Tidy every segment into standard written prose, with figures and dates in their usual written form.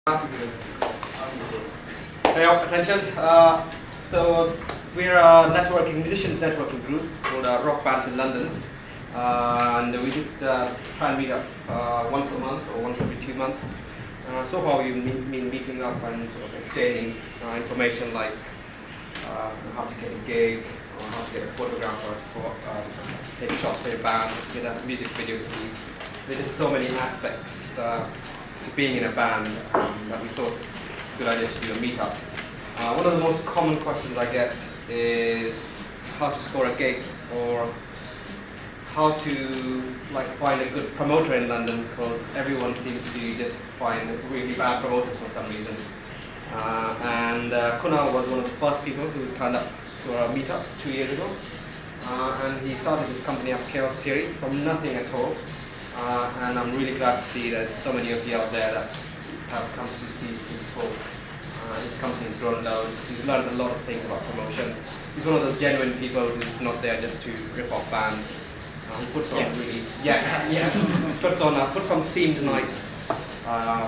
Hey, attention. So we're a musicians networking group called Rock Bands in London, and we just try and meet up once a month or once every 2 months. So far, we've been meeting up and sort of exchanging information like how to get a gig, or how to get a photographer for take shots for your band, get a music video piece. There's just so many aspects to being in a band that we thought it's a good idea to do a meetup. One of the most common questions I get is how to score a gig, or how to find a good promoter in London, because everyone seems to just find really bad promoters for some reason. Kunal was one of the first people who turned up to our meetups 2 years ago, and he started his company up, Chaos Theory, from nothing at all. And I'm really glad to see there's so many of you out there that have come to see people. His company's grown loads. He's learned a lot of things about promotion. He's one of those genuine people who's not there just to rip off bands. He puts on puts on themed nights.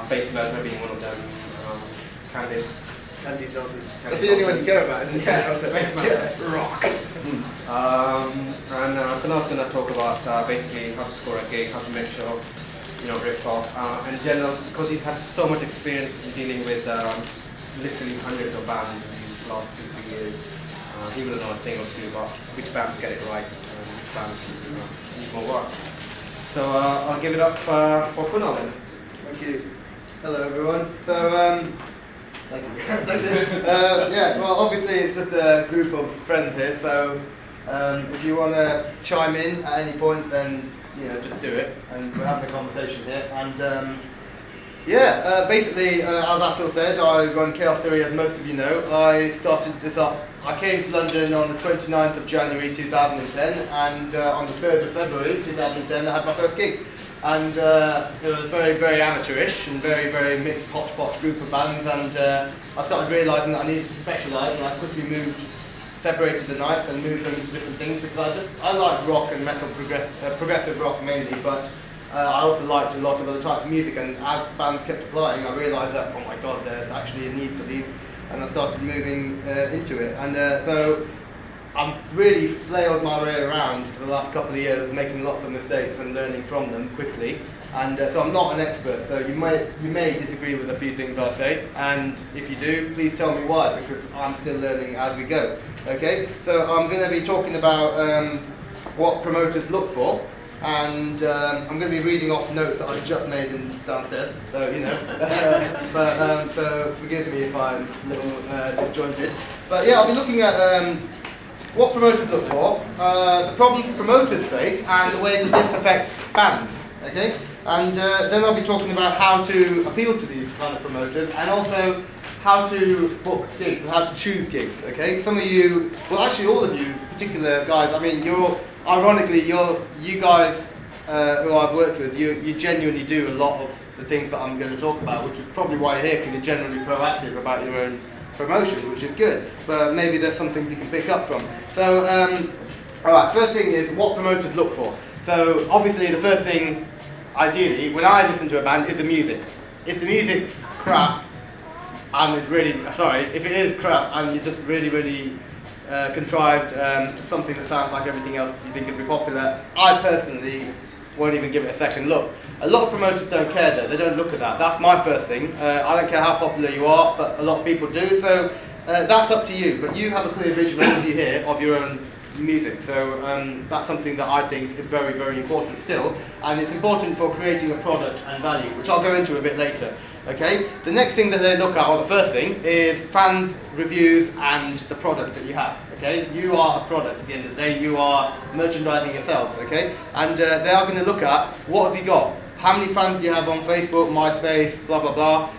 Face Melter being one of them. Candy Dotted. That's the only one you care about, isn't it? Face Melter. Rock. Kunal's going to talk about basically how to score a gig, how to make sure ripped off. In general, because he's had so much experience in dealing with literally hundreds of bands in these last 2-3 years, he will know a thing or two about which bands get it right and which bands need more work. So I'll give it up for Kunal then. Thank you. Hello everyone. So thank you. Well, obviously it's just a group of friends here, so if you want to chime in at any point, then just do it, and we're having a conversation here. And basically, as Atul said, I run Chaos Theory, as most of you know. I started this up. I came to London on the 29th of January 2010, and on the 3rd of February 2010, I had my first gig. And it was very, very amateurish and very, very mixed hodgepodge group of bands. And I started realising that I needed to specialise, and I quickly separated the nights and moved them into different things, because I like rock and metal, progressive rock mainly, but I also liked a lot of other types of music. And as bands kept applying, I realised that, oh my god, there's actually a need for these, and I started moving into it. And so I've really flailed my way around for the last couple of years, making lots of mistakes and learning from them quickly. And so I'm not an expert, so you may disagree with a few things I say, and if you do, please tell me why, because I'm still learning as we go. Okay, so I'm going to be talking about what promoters look for, and I'm going to be reading off notes that I've just made downstairs, so so forgive me if I'm a little disjointed. But yeah, I'll be looking at what promoters look for, the problems promoters face, and the way that this affects bands. Okay, and then I'll be talking about how to appeal to these kind of promoters, and also how to book gigs and how to choose gigs. Okay, some of you, well actually all of you particular guys, I mean ironically you guys who I've worked with, you genuinely do a lot of the things that I'm going to talk about, which is probably why you're here, because you're generally proactive about your own promotion, which is good, but maybe there's something you can pick up from. So alright, first thing is what promoters look for. So obviously the first thing, ideally, when I listen to a band, is the music. If the music's crap, and it's really, if it is crap and you're just really, really contrived to something that sounds like everything else that you think would be popular, I personally won't even give it a second look. A lot of promoters don't care though, they don't look at that. That's my first thing. I don't care how popular you are, but a lot of people do, so that's up to you. But you have a clear vision, all of you here, of your own music, so that's something that I think is very, very important still, and it's important for creating a product and value, which I'll go into a bit later. Okay, the next thing that they look at, or the first thing, is fans, reviews, and the product that you have. Okay, you are a product at the end of the day, you are merchandising yourselves. Okay, and they are going to look at what have you got. How many fans do you have on Facebook, MySpace, blah blah blah?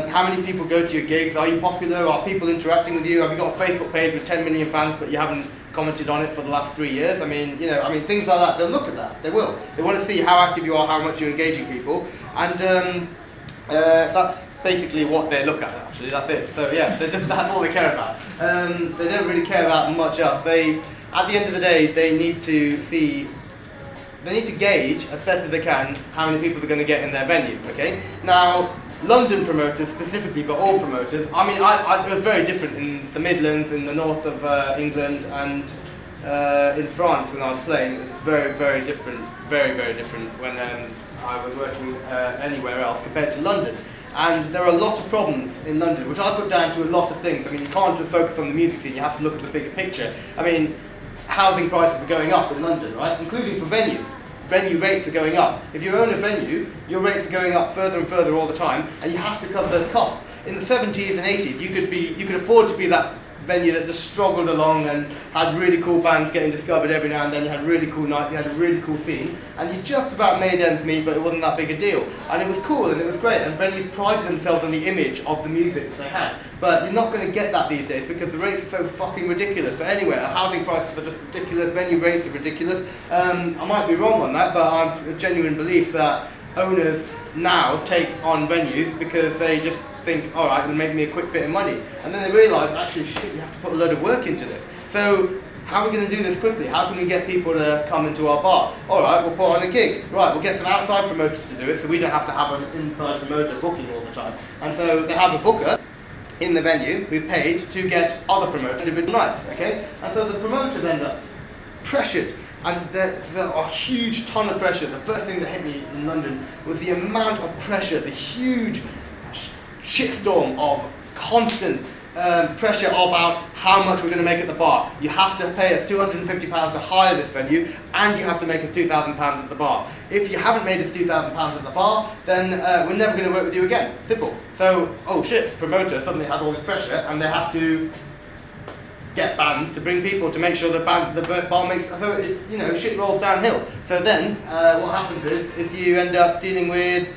How many people go to your gigs? Are you popular? Are people interacting with you? Have you got a Facebook page with 10 million fans, but you haven't commented on it for the last 3 years? I mean, things like that. They'll look at that. They will. They want to see how active you are, how much you're engaging people, and that's basically what they look at. Actually, that's it. So yeah, that's all they care about. They don't really care about much else. At the end of the day, they need to gauge as best as they can how many people they're going to get in their venue. Okay. Now, London promoters specifically, but all promoters. I mean, it was very different in the Midlands, in the north of England, and in France when I was playing. It was very, very different, very different when I was working anywhere else compared to London. And there are a lot of problems in London, which I put down to a lot of things. I mean, you can't just focus on the music scene, you have to look at the bigger picture. I mean, housing prices are going up in London, right? Including for venues. Venue rates are going up. If you own a venue, your rates are going up further and further all the time, and you have to cover those costs. In the 70s and 80s, you could afford to be that venue that just struggled along and had really cool bands getting discovered every now and then. You had really cool nights, you had a really cool scene, and you just about made ends meet, but it wasn't that big a deal. And it was cool and it was great, and venues prided themselves on the image of the music that they had. But you're not going to get that these days because the rates are so fucking ridiculous. For anywhere, housing prices are just ridiculous, venue rates are ridiculous. I might be wrong on that, but I'm a genuine belief that owners now take on venues because they just think, all right, it'll make me a quick bit of money. And then they realise, actually, shit, you have to put a load of work into this. So how are we going to do this quickly? How can we get people to come into our bar? All right, we'll put on a gig. Right, we'll get some outside promoters to do it so we don't have to have an inside promoter booking all the time. And so they have a booker in the venue who's paid to get other promoters individual nights, okay? And so the promoters end up pressured. And there's a huge ton of pressure. The first thing that hit me in London was the amount of pressure, the huge shitstorm of constant pressure about how much we're going to make at the bar. You have to pay us £250 to hire this venue, and you have to make us £2,000 at the bar. If you haven't made us £2,000 at the bar, then we're never going to work with you again. Simple. So, oh shit, promoter suddenly has all this pressure, and they have to get bands to bring people to make sure the bar makes, so it, you know, shit rolls downhill. So then what happens is you end up dealing with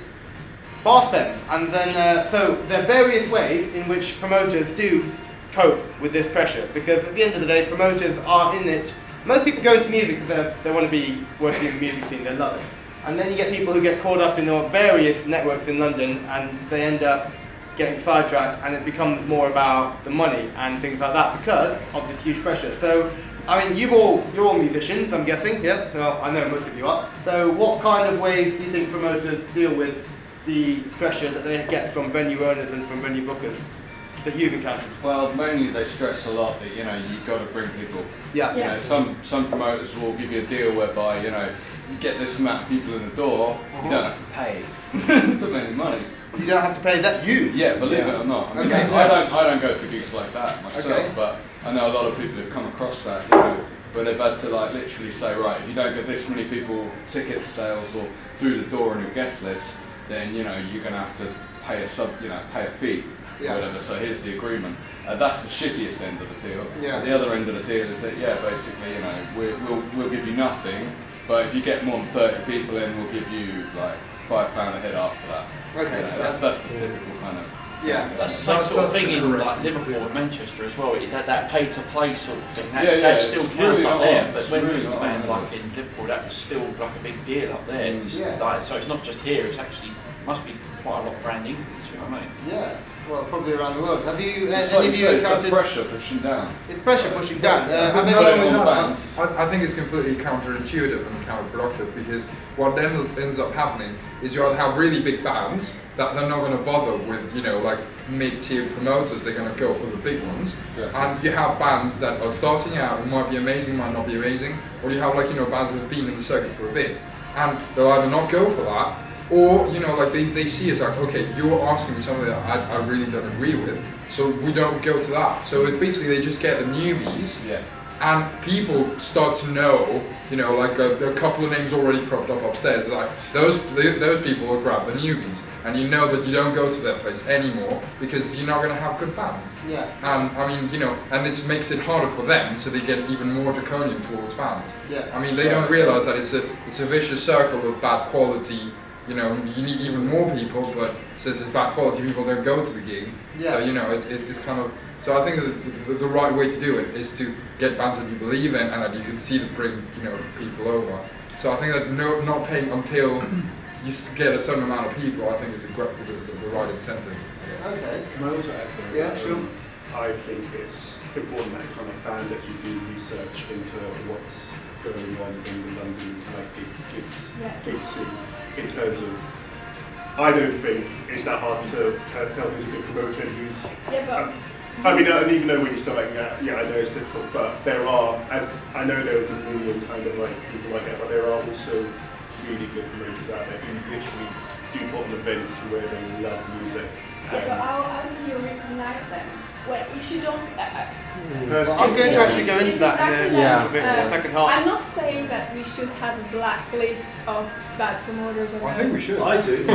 bar spends, and then so there are various ways in which promoters do cope with this pressure, because at the end of the day promoters are in it. Most people go into music because they want to be working in the music scene, they love it, and then you get people who get caught up in various networks in London and they end up getting sidetracked, and it becomes more about the money and things like that because of this huge pressure. So I mean, you're all musicians, I'm guessing, yeah? Well, I know most of you are. So what kind of ways do you think promoters deal with the pressure that they get from venue owners and from venue bookers that you've encountered? Well, mainly they stress a lot that, you know, you've got to bring people. Yeah. You know, some promoters will give you a deal whereby, you know, you get this amount of people in the door, you don't have to pay them any money. You don't have to pay that, you? Yeah, believe it or not. I mean, Okay. I don't go for gigs like that myself, Okay. but I know a lot of people have come across that, you know, where they've had to like literally say, right, if you don't get this many people ticket sales or through the door on your guest list, then, you know, you're going to have to pay a fee or whatever. So here's the agreement. That's the shittiest end of the deal. Yeah. The other end of the deal is that, yeah, basically, you know, we'll give you nothing, but if you get more than 30 people in, we'll give you like £5 a head after that. Okay. You know, that's the typical kind of. Yeah. That's the same sort of thing in like Liverpool and Manchester as well. It had that pay to play sort of thing. That still counts really up there. But it's when really music not band on. like in Liverpool, that was still like a big deal up there. Just, like, so it's not just here. It's actually must be quite a lot around England. Do you know what I mean? Yeah. Well, probably around the world. Have you It's any like of you you say, it's like encountered? pressure pushing down. It's pressure pushing down. But Have not any- only on that, bands. I think it's completely counterintuitive and counterproductive, because what then ends up happening is you have really big bands that they're not going to bother with, you know, like mid-tier promoters. They're going to go for the big ones. Yeah. And you have bands that are starting out and might be amazing, might not be amazing, or you have, like, you know, bands that have been in the circuit for a bit, and they'll either not go for that, or, you know, like they see it's like, okay, you're asking me something that I really don't agree with, so we don't go to that. So it's basically they just get the newbies, and people start to know, you know, like a couple of names already propped up upstairs. Like those people will grab the newbies, and you know that you don't go to their place anymore because you're not going to have good bands. Yeah. And I mean, you know, and this makes it harder for them, so they get even more draconian towards bands. Yeah. I mean, they don't realise that it's a vicious circle of bad quality. You know, you need even more people, but since it's bad quality, people don't go to the gig. Yeah. So, you know, it's kind of. So I think that the right way to do it is to get bands that you believe in and that you can see that bring, you know, people over. So I think that not paying until you get a certain amount of people, I think is the right incentive. Okay. Can I also add though, Yeah, sure. I think it's important that kind of band that you do research into what's going on in the London like gig scene in terms of I don't think it's that hard to tell who's a good promoter and who's. Yeah, but. I mean, and even though when you're starting out, yeah, I know it's difficult, but there are, I know there's a million kind of like people like that, but there are also really good promoters out there who literally do put on events where they love music. Yeah, but how do you recognize them? Well, if you don't... Well, I'm going to actually go into that in the second half. I'm not saying that we should have a blacklist of bad promoters. I think we should. I do. I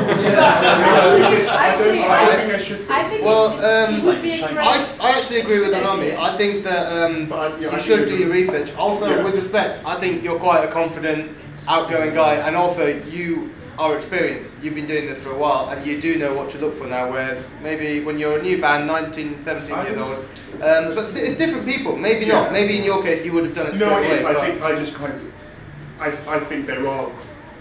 think it would be a great... I actually agree with Anami. I think that you should do your research. Also, with respect, I think you're quite a confident, outgoing guy, and also you are experienced. You've been doing this for a while, and you do know what to look for now, whereas maybe when you're a new band, 19, 17 years old, but it's different people. Maybe not. Maybe in your case, you would have done it straight away. I think there are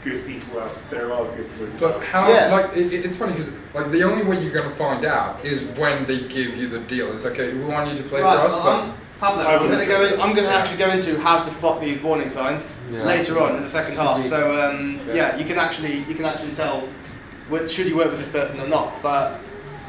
good people out there. There are good promoters. But how? Like it's funny because like the only way you're going to find out is when they give you the deal. It's okay. We want you to play for us, but. Pablo, I'm going to actually go into how to spot these warning signs later on in the second half. So you can actually tell should you work with this person or not. But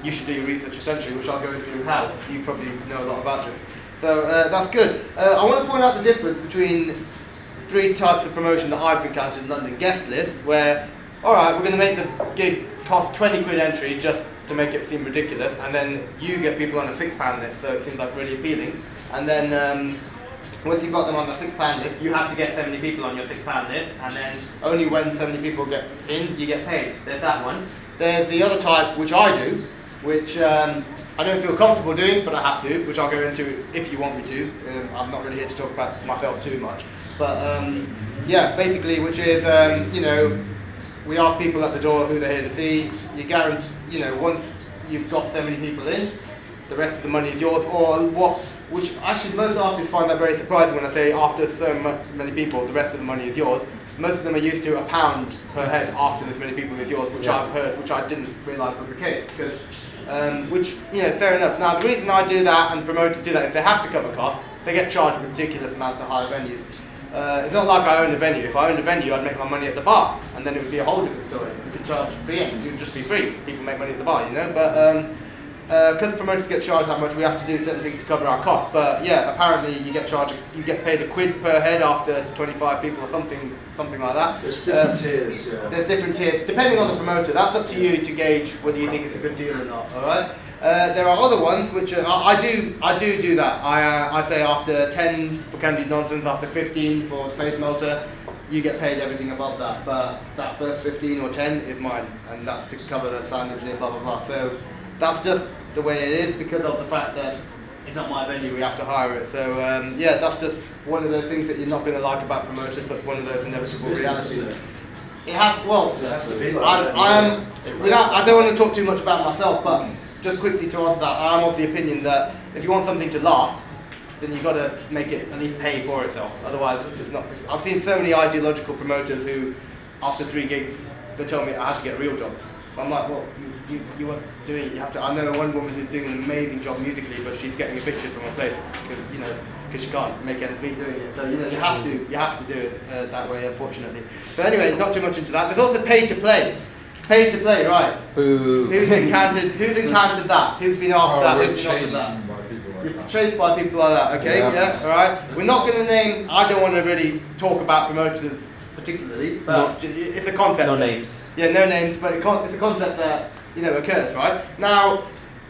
you should do your research essentially, which I'll go into how. You probably know a lot about this. So that's good. I want to point out the difference between 3 types of promotion that I've encountered in London: guest lists, where all right, we're going to make this gig cost 20 quid entry just to make it seem ridiculous, and then you get people on a £6 list, so it seems like really appealing. And then once you've got them on the £6 list, you have to get 70 people on your £6 list, and then only when 70 people get in, you get paid. There's that one. There's the other type, which I do, which I don't feel comfortable doing, but I have to, which I'll go into if you want me to. I'm not really here to talk about myself too much. But basically, which is, we ask people at the door who they're here to see. You guarantee, once you've got so many people in, the rest of the money is yours, or what? Which actually most artists find that very surprising when I say after so many people, the rest of the money is yours. Most of them are used to £1 per head after this many people is yours, which I've heard, which I didn't realise was the case. Because, fair enough. Now the reason I do that and promoters do that is they have to cover costs. They get charged ridiculous amounts to hire venues. It's not like I own a venue. If I owned a venue, I'd make my money at the bar, and then it would be a whole different story. You could charge free, it would just be free. People make money at the bar, But because promoters get charged that much, we have to do certain things to cover our costs. But yeah, apparently you get paid £1 per head after 25 people or something like that. There's different tiers. Yeah. There's different tiers depending on the promoter. That's up to you to gauge whether you think it's a good deal or not. All right. There are other ones which I do that. I say after 10 for Candied Nonsense, after 15 for Space Melter, you get paid everything above that. But that first 15 or 10 is mine, and that's to cover the sound engineer, blah blah blah. So that's just the way it is because of the fact that it's not my venue, we have to hire it. So that's just one of those things that you're not going to like about promoters, but it's one of those inevitable realities. It has, well, it has to be like I don't want to talk too much about myself, but just quickly to answer that, I'm of the opinion that if you want something to last, then you've got to make it at least pay for itself. Otherwise, it's not. I've seen so many ideological promoters who, after 3 gigs, they tell me I had to get a real job. I'm like, well, you weren't doing it. You have to. I know one woman who's doing an amazing job musically, but she's getting evicted from her place because she can't make ends meet doing it. So you have to do it that way, unfortunately. So anyway, not too much into that. There's also pay to play. Pay to play, right? Boo. Who's encountered that? Who's been after that? Who's been offered that? By people like You're that. chased by people like that, okay? Yeah, alright. We're not going to name, I don't want to really talk about promoters particularly, but it's a concept. No names. Yeah, no names, but it's a concept that, occurs, right? Now,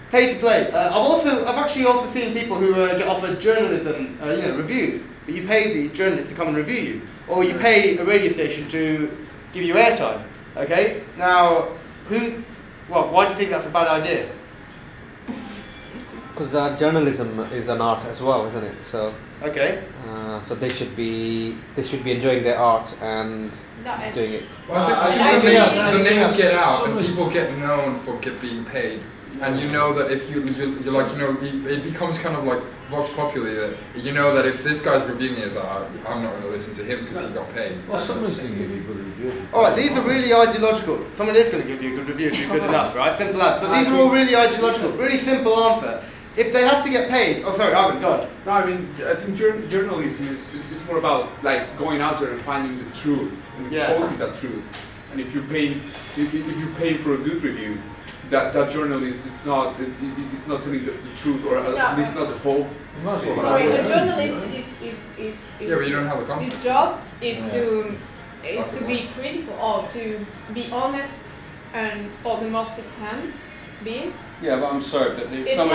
pay to play. I've actually also seen people who get offered journalism, reviews, but you pay the journalist to come and review you, or you pay a radio station to give you airtime, okay? Now, why do you think that's a bad idea? Because journalism is an art as well, isn't it? So okay. So they should be enjoying their art and doing it. Well, I think the names get out and people get known for being paid, and you know that if you're like it becomes kind of like vox populi that that if this guy's reviewing it, I'm not going to listen to him because he got paid. Well, someone's going to give you a good review. All right, these are really ideological. Someone is going to give you a good review if you're good enough, right? Simple as. But these are all really ideological. Really simple answer. If they have to get paid, Ivan, go on. No, I mean, I think journalism is more about like going out there and finding the truth and exposing that truth. and if you pay for a good review, that journalist is not telling the truth, or at least not the whole. Sorry, a journalist is Yeah, but you don't have the context. his job is to be critical or to be honest and all the most it can be. Yeah, but I'm sorry, but if It's not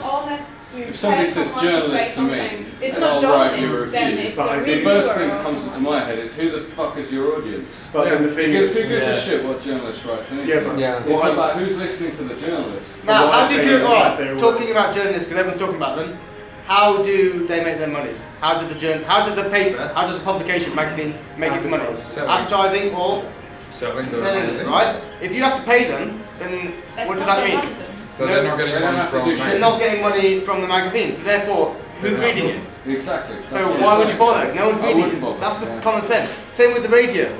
honest to if somebody tell says someone to journalist say to me, something. It's and not I'll write you a journalist, then review, it's a the reviewer first thing or that comes into someone. my head is who the fuck is your audience? But then the thing Because is, who gives a shit what journalist writes anything? Yeah, but Yeah. It's about who's listening to the journalist. Now, what how I'm do saying you is do? that Alright, they're talking about journalists, because everyone's talking about them. How do they make their money? How does the paper, how does the publication magazine make its money? Selling. Advertising or Selling the selling it, magazine. right? If you have to pay them, then That's what does not that mean? journalism. But they're not getting They don't money have to from do shit. They're magazines. not getting money from the magazine, so therefore, who's reading it? Exactly. That's So what why I'm would you saying. bother? No one's I reading wouldn't it. bother, That's just yeah. common sense. Same with the radio.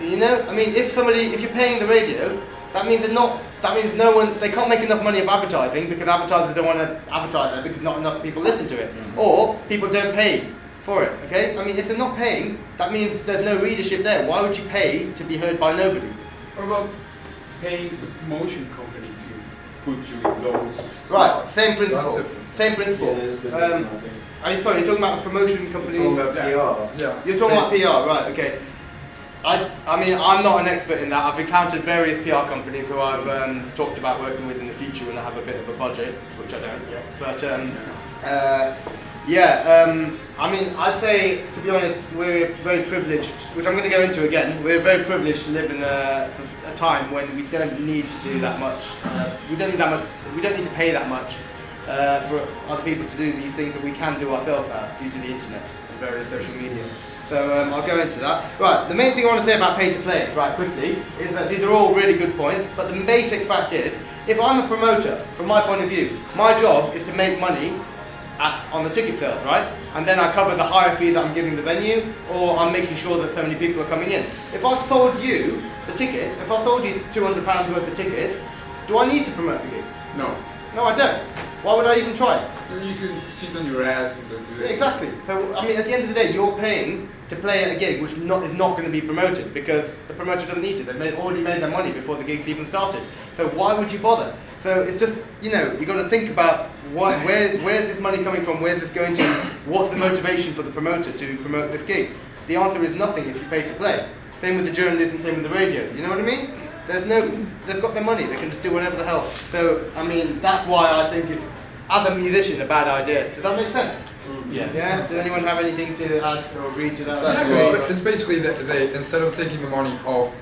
You know, I mean, if you're paying the radio, that means they can't make enough money off advertising because advertisers don't want to advertise it because not enough people listen to it, or people don't pay for it. Okay, I mean, if they're not paying, that means there's no readership there. Why would you pay to be heard by nobody? What about paying the promotion company to put you in those? Right, same That's principle. different. Same principle. Yeah, there's a bit different, I think. Sorry, you're talking about a promotion company. Talking about PR. Yeah. You're talking about PR, right? Okay. I mean, I'm not an expert in that. I've encountered various PR companies who I've talked about working with in the future when I have a bit of a budget, which I don't yet. But I mean, I'd say, to be honest, we're very privileged, which I'm going to go into again. We're very privileged to live in a time when we don't need to do that much. We don't need that much. We don't need to pay that much for other people to do these things that we can do ourselves now due to the internet and various social media. So I'll go into that. Right, the main thing I want to say about pay to play, right, quickly, is that these are all really good points, but the basic fact is, if I'm a promoter, from my point of view, my job is to make money on the ticket sales, right? And then I cover the higher fee that I'm giving the venue, or I'm making sure that so many people are coming in. If I sold you the tickets, if I sold you £200 worth of tickets, do I need to promote the gig? No. No, I don't. Why would I even try? Then you can sit on your ass and don't do Yeah, that. exactly. So, I mean, at the end of the day, you're paying to play at a gig which is not going to be promoted because the promoter doesn't need to. They've already made their money before the gig's even started. So why would you bother? So it's just, you know, you've got to think about where's this money coming from, where's this going to, what's the motivation for the promoter to promote this gig? The answer is nothing if you pay to play. Same with the journalism, same with the radio. You know what I mean? They've got their money, they can just do whatever the hell. So, I mean, that's why I think it's, as a musician, a bad idea. Does that make sense? Yeah. Yeah? Does anyone have anything to add or read to that? Yeah, it's basically that they, instead of taking the money off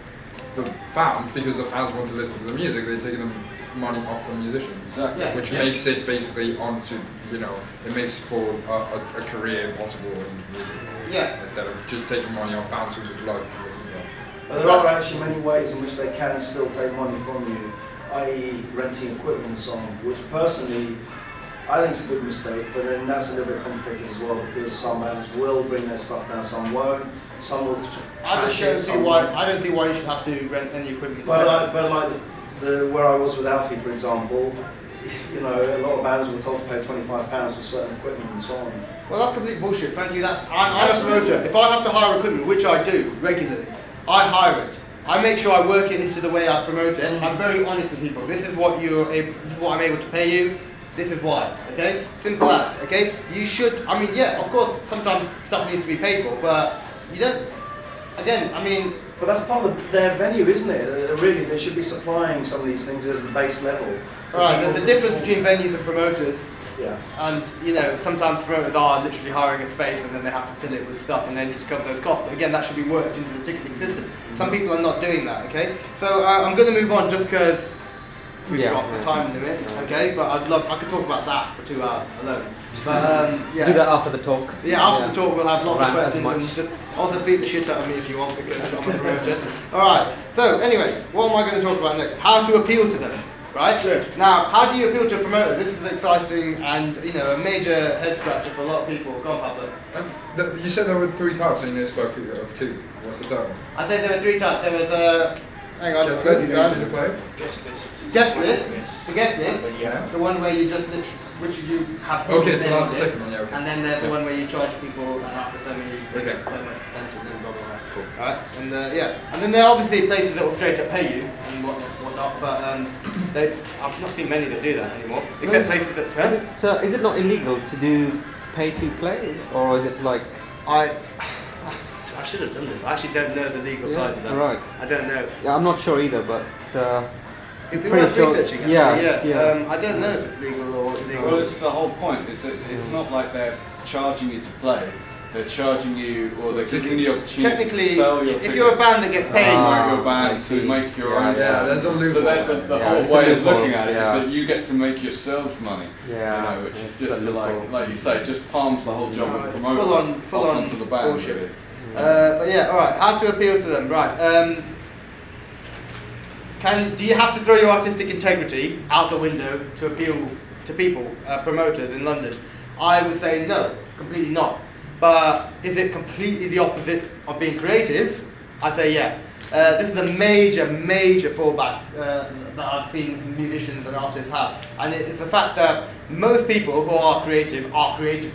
the fans, because the fans want to listen to the music, they're taking the money off the musicians. Exactly. Yeah. Which makes it basically onto, you know, it makes for a career possible in music. Yeah. Instead of just taking money off fans who would like to listen to that. But there are actually many ways in which they can still take money from you, i.e. renting equipment and so on, which personally I think it's a good mistake, but then that's a little bit complicated as well because some bands will bring their stuff down, some won't, some will I just don't see why. I don't see why you should have to rent any equipment. But like where I was with Alfie, for example, you know, a lot of bands were told to pay £25 for certain equipment and so on. Well, that's complete bullshit. Frankly, I'm a promoter. If I have to hire equipment, which I do regularly, I hire it. I make sure I work it into the way I promote it. I'm very honest with people. This is what this is what I'm able to pay you. This is why. Okay, simple as. Okay, you should. I mean, yeah, of course, sometimes stuff needs to be paid for, but you don't. Again, I mean. But that's part of their venue, isn't it? Really, they should be supplying some of these things as the base level. Right, there's a difference between venues and promoters. Yeah. And, you know, sometimes promoters are literally hiring a space and then they have to fill it with stuff and then you just cover those costs. But again, that should be worked into the ticketing system. Some people are not doing that, okay? So I'm going to move on just because we've got a time limit, okay? But I could talk about that for 2 hours alone. But, yeah. Do that after the talk. Yeah, after the talk we'll have lots of Rant as questions much. and just also beat the shit out of me if you want because I'm a promoter. Alright, so anyway, what am I going to talk about next? How to appeal to them, right? Yeah. Now, how do you appeal to a promoter? This is exciting and, you know, a major head scratcher for a lot of people. Go on, Pablo. You said there were 3 types and you spoke of 2. What's the third one? I said there were 3 types. There was hang on. Guest list, down. you play? Guest list. Guest list. The guest list. Yeah. The one where you just which you have. Okay, so names that's the in. second one, yeah, okay. And then there's the one where you charge people and after so many, Okay. so much percentage and blah blah blah. Cool. Alright, and yeah, and then there are obviously places that will straight up pay you and whatnot, but I've not seen many that do that anymore. Except places that. Is it not illegal to do pay to play, or is it like? I should have done this. I actually don't know the legal side of that. Right. I don't know. Yeah, I'm not sure either, but. It'd be pretty worth sure- researching. yeah. I don't know if it's legal or illegal. Well, it's the whole point. Is that it's not like they're charging you to play. They're charging you, or they're giving you the opportunity Technically, to sell your if tickets. you're a band that gets paid, to Ah, make your I band, see. to make your Yeah, own. yeah, stuff. there's a loophole. So the Yeah, whole it's a way of loophole, looking at it yeah. is that you get to make yourself money. Yeah, You know, which is it's just a loophole. like you say, just palms the whole job No, of it's promoting full on onto the band. bullshit. Really. but yeah, all right. How to appeal to them? Right. Do you have to throw your artistic integrity out the window to appeal to people, promoters in London? I would say no, completely not. But is it completely the opposite of being creative? I'd say yeah. This is a major fallback that I've seen musicians and artists have. And it's the fact that most people who are creative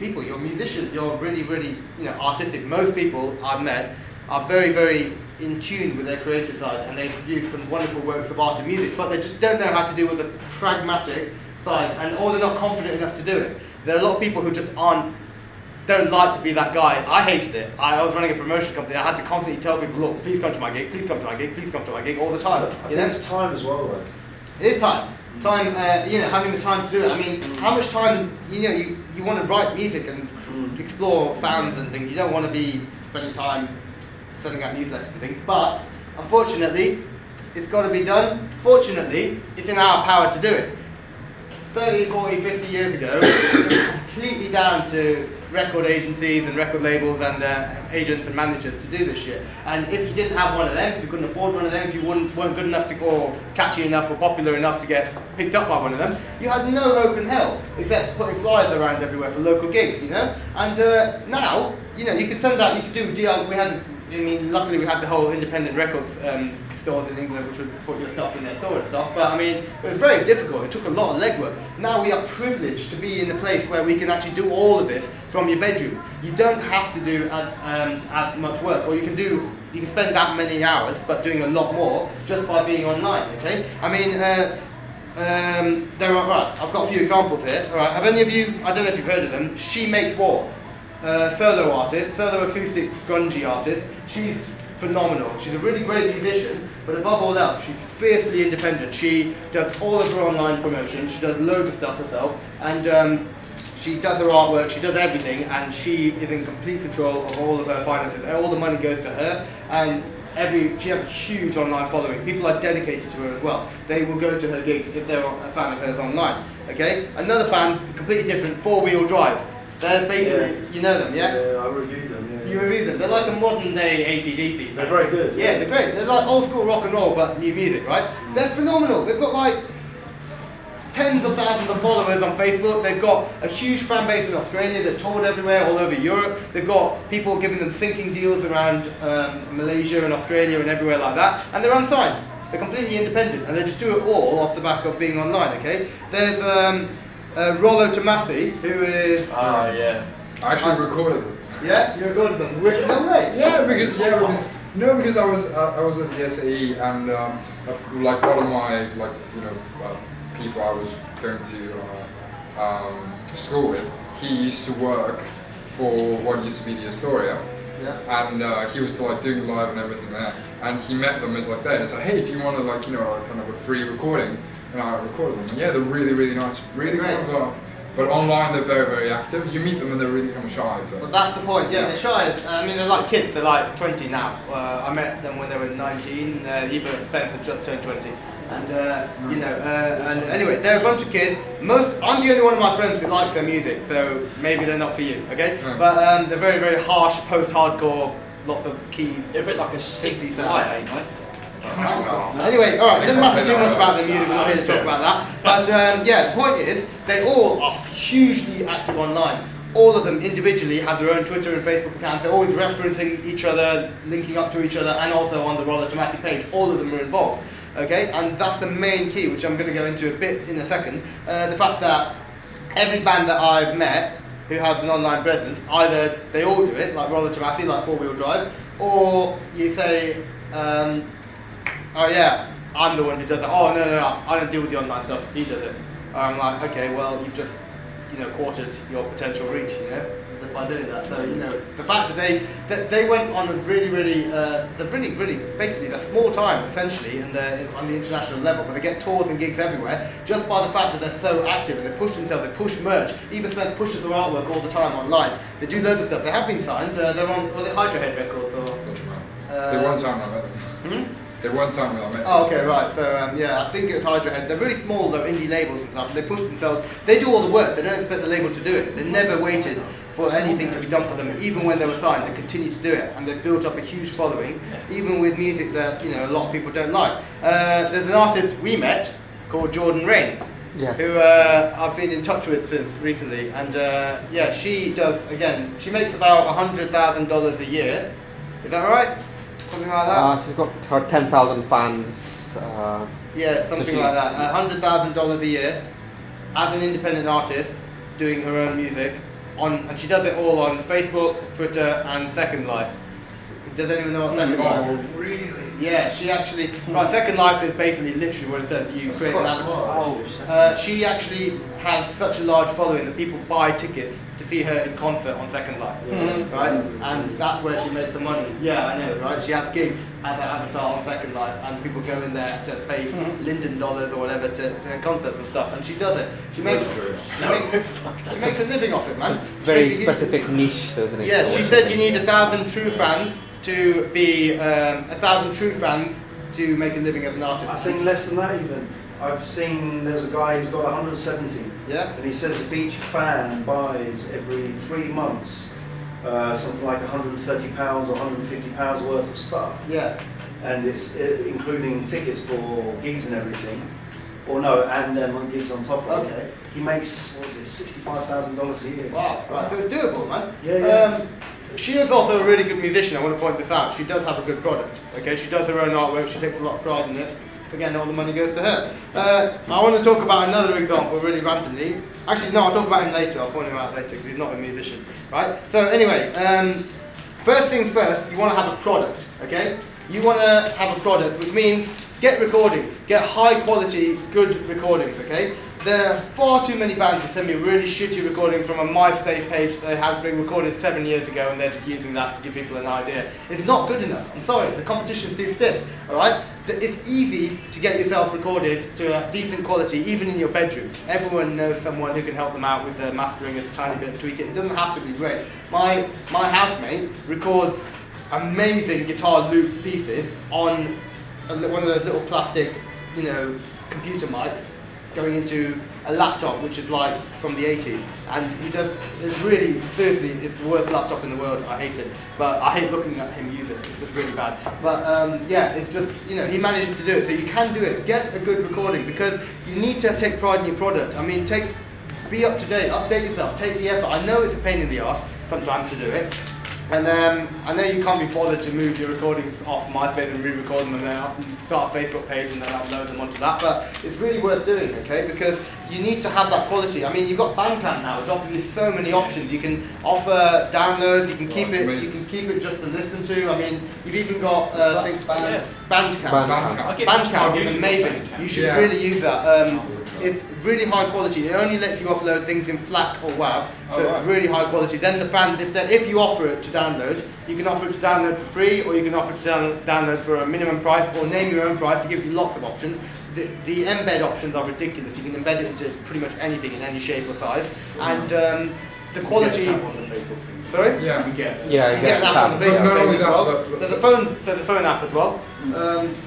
people. You're musicians, you're really, artistic. Most people I've met are very in tune with their creative side, and they produce some wonderful works of art and music, but they just don't know how to deal with the pragmatic side, or they're not confident enough to do it. There are a lot of people who just don't like to be that guy. I hated it. I was running a promotion company. I had to constantly tell people, look, please come to my gig, please come to my gig, please come to my gig all the time. I think it's time as well, though. It is time. Time, having the time to do it. I mean, how much time, you want to write music and explore sounds and things. You don't want to be spending time sending out newsletters and things. But, unfortunately, it's got to be done. Fortunately, it's in our power to do it. 30, 40, 50 years ago, it was completely down to record agencies and record labels and agents and managers to do this shit. And if you didn't have one of them, if you couldn't afford one of them, if you weren't good enough to, or catchy enough or popular enough to get picked up by one of them, you had no hope in hell except putting flyers around everywhere for local gigs, And now, you could send out, you could do DIY. Luckily we had the whole independent records stores in England, which would put your stuff in their store and stuff, but it was very difficult. It took a lot of legwork. Now we are privileged to be in a place where we can actually do all of this from your bedroom. You don't have to do as much work, or you can spend that many hours, but doing a lot more just by being online, okay? I've got a few examples here, all right? Have any of you, I don't know if you've heard of them, She Makes War. Solo artist, solo acoustic grungy artist. She's phenomenal. She's a really great musician, but above all else, she's fiercely independent. She does all of her online promotion, she does loads of stuff herself, and she does her artwork, she does everything, and she is in complete control of all of her finances. All the money goes to her, and she has a huge online following. People are dedicated to her as well. They will go to her gigs if they're a fan of hers online. Okay? Another band, completely different, Four Wheel Drive. They're basically, you know them, yeah? Yeah, I reviewed them, yeah. You review them. They're like a modern day AC/DC. They're very good. Yeah, they're great. They're like old school rock and roll, but new music, right? They're phenomenal. They've got like tens of thousands of followers on Facebook. They've got a huge fan base in Australia. They've toured everywhere, all over Europe. They've got people giving them syncing deals around Malaysia and Australia and everywhere like that. And they're unsigned. They're completely independent, and they just do it all off the back of being online, okay? There's Rollo Tomasi, who is... Oh, yeah. I actually recorded them. Yeah? You recorded them? No way! Because I was at the SAE, and like one of my people I was going to school with, he used to work for what used to be the Astoria. Yeah. And he was still doing live and everything there, and he met them as there. It's hey, do you want to kind of a free recording? And I recorded them. And yeah, they're really nice, really kind of. But online they're very active. You meet them and they're really kind of shy. But that's the point. Yeah, they're shy. They're like kids. They're like 20 now. I met them when they were 19. Eva and Spencer just turned 20. And and anyway, they're a bunch of kids. I'm the only one of my friends who likes their music, so maybe they're not for you, okay? Mm. But they're very harsh, post-hardcore, lots of key. They're a bit like a sick fly, ain't they? Anyway, alright, it doesn't matter too much about their music, we're not here to talk about that. But the point is, they all are hugely active online. all of them individually have their own Twitter and Facebook accounts. They're always referencing each other, linking up to each other, and also on the Roller Dramatic page, all of them are involved. Okay, and that's the main key, which I'm going to go into a bit in a second. The fact that every band that I've met who has an online presence, either they all do it, like Roller Dramatic, like 4-wheel drive, or you say, oh yeah, I'm the one who does it. Oh no, I don't deal with the online stuff. He does it. I'm like, okay, well, you've just, quartered your potential reach, just by doing that. So, the fact that they went on a really, basically a small time essentially, and on the international level, where they get tours and gigs everywhere, just by the fact that they're so active and they push themselves, they push merch. Even Smith pushes their artwork all the time online. They do loads of stuff. They have been signed. They're on, was it Hydra Head Records or? They won't sound like that. They weren't signed with our methods. Oh, okay, right. So, I think it's Hydra Head. They're really small, though, indie labels and stuff. They push themselves. They do all the work. They don't expect the label to do it. They never waited for anything to be done for them. Even when they were signed, they continue to do it. And they've built up a huge following, even with music that, a lot of people don't like. There's an artist we met called Jordan Rain, who I've been in touch with since recently. And, she does, again, she makes about $100,000 a year. Is that right? Something like that? She's got her 10,000 fans. Yeah, something like that. $100,000 a year as an independent artist doing her own music, and she does it all on Facebook, Twitter, and Second Life. Does anyone know what Second Life is? Oh, really? Yeah, she actually. Right, Second Life is basically literally what it says. You create an avatar. She actually has such a large following that people buy tickets to see her in concert on Second Life, right? And that's where she makes the money. Yeah, I know, right? She has gigs as an avatar on Second Life, and people go in there to pay Linden dollars or whatever to concerts and stuff, and she does it. She makes a living off it, man. Very specific niche, though, isn't it? Yeah, she said you need 1,000 true fans to be 1,000 true fans to make a living as an artist. I think less than that even. I've seen there's a guy who's got 170. Yeah. And he says if each fan buys every 3 months something like £130 or £150 worth of stuff. Yeah. And it's including tickets for gigs and everything. Or no, and then gigs on top of it. He makes, what was it, $65,000 a year. Wow, right, so it's doable, man. Yeah. She is also a really good musician, I want to point this out. She does have a good product, okay? She does her own artwork, she takes a lot of pride in it. Again, all the money goes to her. I want to talk about another example really randomly. Actually, no, I'll talk about him later. I'll point him out later because he's not a musician, right? So anyway, first things first, you want to have a product, okay? You want to have a product, which means get recordings, get high quality, good recordings, okay? There are far too many bands that send me really shitty recordings from a MySpace page that they had been recorded 7 years ago, and they're just using that to give people an idea. It's not good enough. I'm sorry, the competition's too stiff, alright? It's easy to get yourself recorded to a decent quality, even in your bedroom. Everyone knows someone who can help them out with the mastering, a tiny bit, tweak it. It doesn't have to be great. My housemate records amazing guitar loop pieces on one of those little plastic, computer mics, going into a laptop which is like from the 80s, and he does, it's really, seriously, it's the worst laptop in the world. I hate it, but I hate looking at him use it. It's just really bad. But it's just, he manages to do it, so you can do it. Get a good recording, because you need to take pride in your product. I mean, be up to date, update yourself, take the effort. I know it's a pain in the arse sometimes to do it. And I know you can't be bothered to move your recordings off MySpace and re-record them and then start a Facebook page and then upload them onto that, but it's really worth doing, okay? Because you need to have that quality. I mean, you've got Bandcamp now, which offers you so many options. You can offer downloads, you can keep it just to listen to. I mean, you've even got Bandcamp. Bandcamp is amazing. You should really use that. It's really high quality. It only lets you upload things in FLAC or WAV, so it's really high quality. Then the fans, if you offer it to download, you can offer it to download for free, or you can offer it to download for a minimum price, or name your own price. It gives you lots of options. The embed options are ridiculous. You can embed it into pretty much anything in any shape or size, and the quality. Sorry? Yeah. You get that on the Facebook page as well. There's a phone app as well.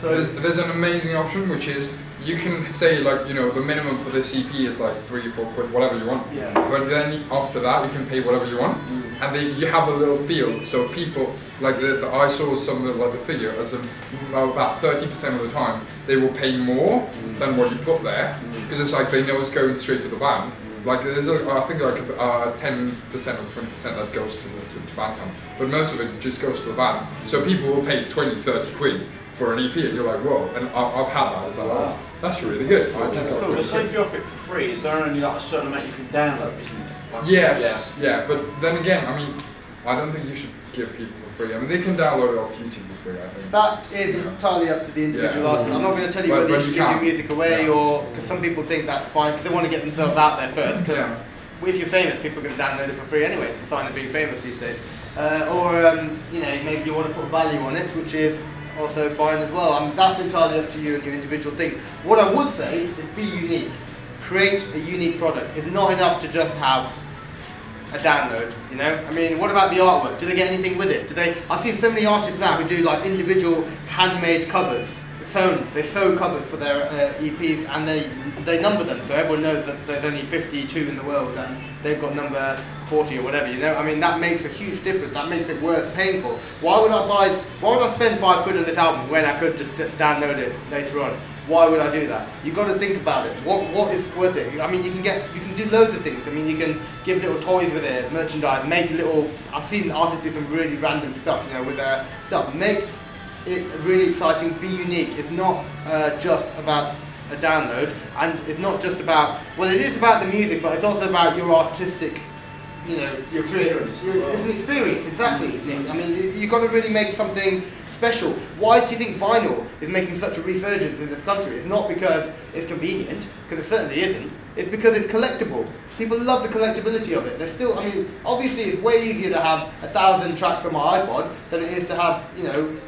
There's an amazing option, which is you can say the minimum for this EP is like 3 or 4 quid, whatever you want. Yeah. But then after that you can pay whatever you want, and then you have a little field. So people I saw some of the figure as about 30% of the time they will pay more than what you put there, because it's like they know it's going straight to the band. Like there's I think like 10% or 20% that goes to the Bandcamp, but most of it just goes to the band. So people will pay 20, 30 quid for an EP, and you're like, whoa! And I've had that. It's like, wow, that's really good. I just got Cool. really But say good. if you offer it for free, is there only like a certain amount you can download? Isn't it? Like, Yes, yeah, but then again, I mean, I don't think you should give people for free. I mean, they can download it off YouTube for free, I think. That is entirely up to the individual Yeah. artist. I'm not going to tell you But- whether but you should you give your can. music away Yeah. or because some people think that's fine because they want to get themselves out there first. 'Cause Yeah. if you're famous, people are going to download it for free anyway. It's a sign of being famous these days. You know, maybe you want to put value on it, which is also fine as well. That's entirely up to you and your individual thing. What I would say is be unique. Create a unique product. It's not enough to just have a download, you know? I mean, what about the artwork? Do they get anything with it? Do they? I've seen so many artists now who do like individual handmade covers. They sew covers for their EPs and they number them so everyone knows that there's only 52 in the world and they've got number 40 or whatever, you know? I mean, that makes a huge difference. That makes it worth paying for. Why would I spend 5 quid on this album when I could just download it later on? Why would I do that? You've got to think about it. What is worth it? I mean, you can do loads of things. I mean, you can give little toys with it, merchandise, make little. I've seen artists do some really random stuff, you know, with their stuff. Make it really exciting. Be unique. It's not just about a download, and it's not just about. Well, it is about the music, but it's also about your artistic. You know, your experience. It's an experience, exactly. I mean, you've got to really make something special. Why do you think vinyl is making such a resurgence in this country? It's not because it's convenient, because it certainly isn't. It's because it's collectible. People love the collectability of it. There's still, I mean, obviously it's way easier to have 1,000 tracks on my iPod than it is to have, you know,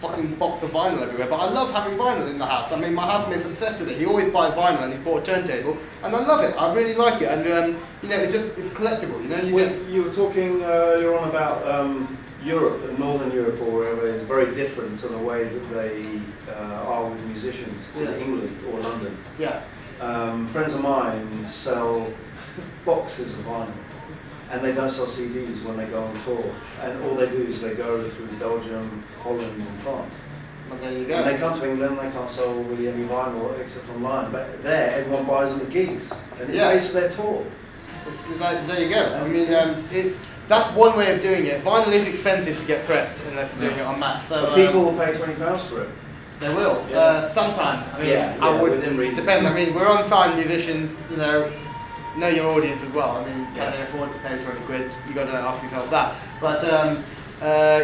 fucking box of vinyl everywhere. But I love having vinyl in the house. I mean, my housemate's obsessed with it. He always buys vinyl and he bought a turntable, and I love it. I really like it, and you know, it's collectible. You know, you were talking earlier on about Europe and Northern Europe or wherever is very different in the way that they are with musicians to England or London. Yeah. Friends of mine sell boxes of vinyl, and they don't sell CDs when they go on tour. And all they do is they go through Belgium, Holland, and France. Well, there you go. And they come to England, they can't sell really any vinyl except online. But there, everyone buys them at gigs, and it pays for their tour. There you go. I mean, that's one way of doing it. Vinyl is expensive to get pressed unless you're doing it en masse. So, but people will pay £20 for it. They will. Yeah. Sometimes. I mean, I would within reason. Depend. I mean, we're unsigned musicians. You know your audience as well. I mean, can they afford to pay 20 quid? You got to ask yourself that. But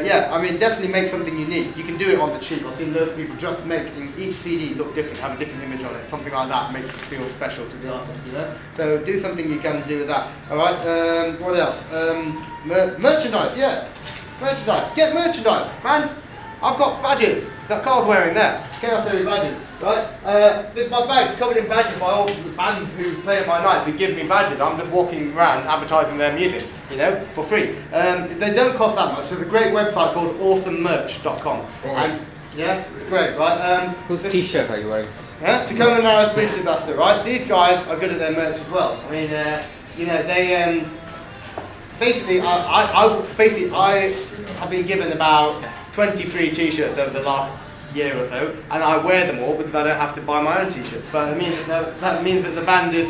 yeah, I mean, definitely make something unique. You can do it on the cheap. I've seen loads of people just making each CD look different, have a different image on it. Something like that makes it feel special to the artist, you know? So do something you can do with that. Alright, what else? Merchandise, yeah. Merchandise. Get merchandise, man. I've got badges that Carl's wearing there. Chaos Theory badges, right? My bag's covered in badges by all the bands who play at my nights who give me badges. I'm just walking around advertising their music, you know, for free. They don't cost that much. There's a great website called awesomemerch.com. And yeah, it's great, right? Whose t-shirt are you wearing? Yeah, Tacoma Narrows Bridge Disaster, right? These guys are good at their merch as well. I mean, you know, they basically, I have been given about 23 t-shirts over the last year or so, and I wear them all because I don't have to buy my own t-shirts. But I mean, that means that the band is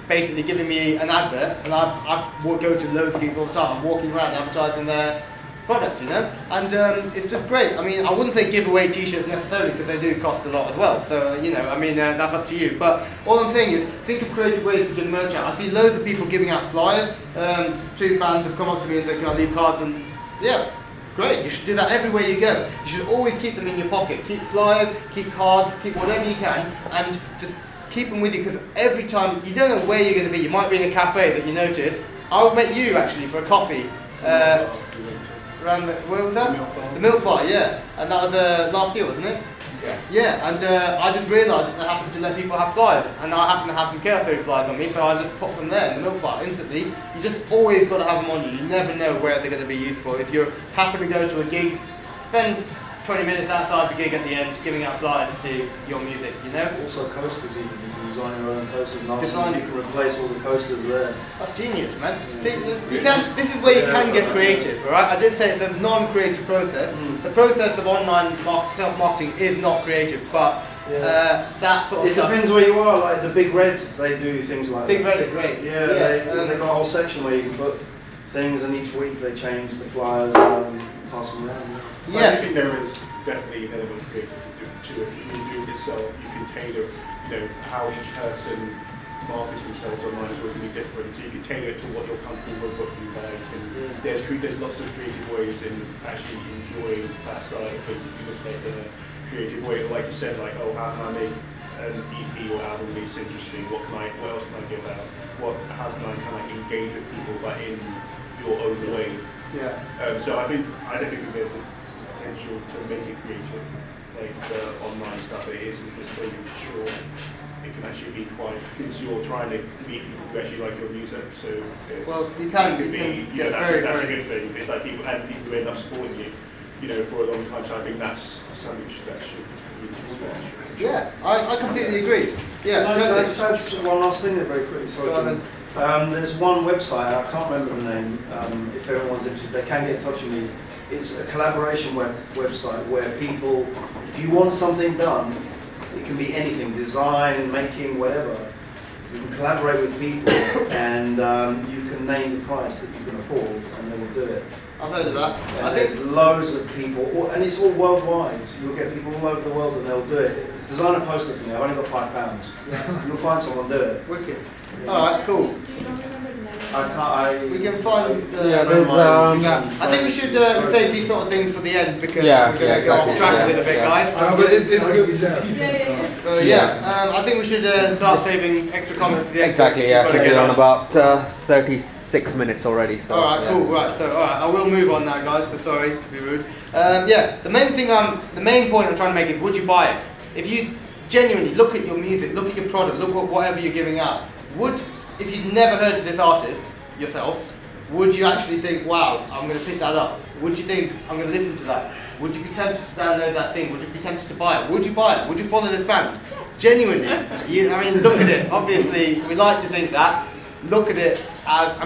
basically giving me an advert, and I will go to loads of gigs all the time. I'm walking around advertising their product, you know, and it's just great. I mean, I wouldn't say give away t-shirts necessarily because they do cost a lot as well. So you know, I mean, that's up to you. But all I'm saying is, think of creative ways to give merch out. I see loads of people giving out flyers. 2 bands have come up to me and said, "Can I leave cards?" And yeah. Great, you should do that everywhere you go. You should always keep them in your pocket. Keep flyers, keep cards, keep whatever you can, and just keep them with you because every time, you don't know where you're going to be. You might be in a cafe that you notice. I met you actually for a coffee around where was that? The Milk Bar, yeah. And that was last year, wasn't it? Yeah. Yeah, and I just realised that I happened to let people have flyers, and I happen to have some Chaos Theory flyers on me, so I just put them there in the Milk Bar instantly. You just always got to have them on you. You never know where they're going to be useful. If you happen to go to a gig, spend 20 minutes outside the gig at the end giving out flyers to your music, you know? Also coasters, even you can design your own coasters. Nice, you can replace all the coasters there. That's genius, man. See, you can. This is where you can get creative, all right? I did say it's a non-creative process. The process of online self-marketing is not creative, but that sort of It stuff. depends where you are. Like the Big Red, they do things like Big that. Red are great. Yeah, they got a whole section where you can put things, and each week they change the flyers, pass them around. I think there is definitely an element of creativity to it. You can do it yourself. You can tailor, how each person markets themselves online is going to be different. So you can tailor it to what you're comfortable with, what you like. And there's lots of creative ways in actually enjoying that side of things. If you just make a creative way, like you said, like, oh, how can I make an EP or album release interesting? What else can I give out? How can I kind of engage with people, but in your own way? Yeah. So I definitely think there's a potential to make it creative, like the online stuff. It isn't necessarily sure. It can actually be quite, because you're trying to meet people who actually like your music. So you can be, that's a good thing. It's like people who end up supporting you, for a long time. So I think that's something that should be respected. Yeah, I completely agree. Yeah, totally. I just add one last thing there very quickly. Sorry. There's one website, I can't remember the name, if everyone's interested, they can get in touch with me. It's a collaboration website where people, if you want something done, it can be anything, design, making, whatever. You can collaborate with people and you can name the price that you can afford and they will do it. I've heard of that. And I there's think loads of people, and it's all worldwide. You'll get people all over the world and they'll do it. Design a poster for me, I've only got £5. Yeah. You'll find someone do it. Wicked. Alright, cool. We can find. I think we should save these sort of things for the end because we're going to go off track a little bit, guys. But it's good. I think we should start saving extra comments for the end. Exactly, yeah. We're getting on about 36 minutes already. So, alright, cool, right. So, alright, I will move on now, guys, so sorry to be rude. The main point I'm trying to make is, would you buy it? If you genuinely look at your music, look at your product, look at whatever you're giving out, if you'd never heard of this artist yourself, would you actually think, wow, I'm going to pick that up? Would you think, I'm going to listen to that? Would you be tempted to download that thing? Would you be tempted to buy it? Would you buy it? Would you follow this band? Genuinely. Look at it. Obviously, we like to think that. Look at it as,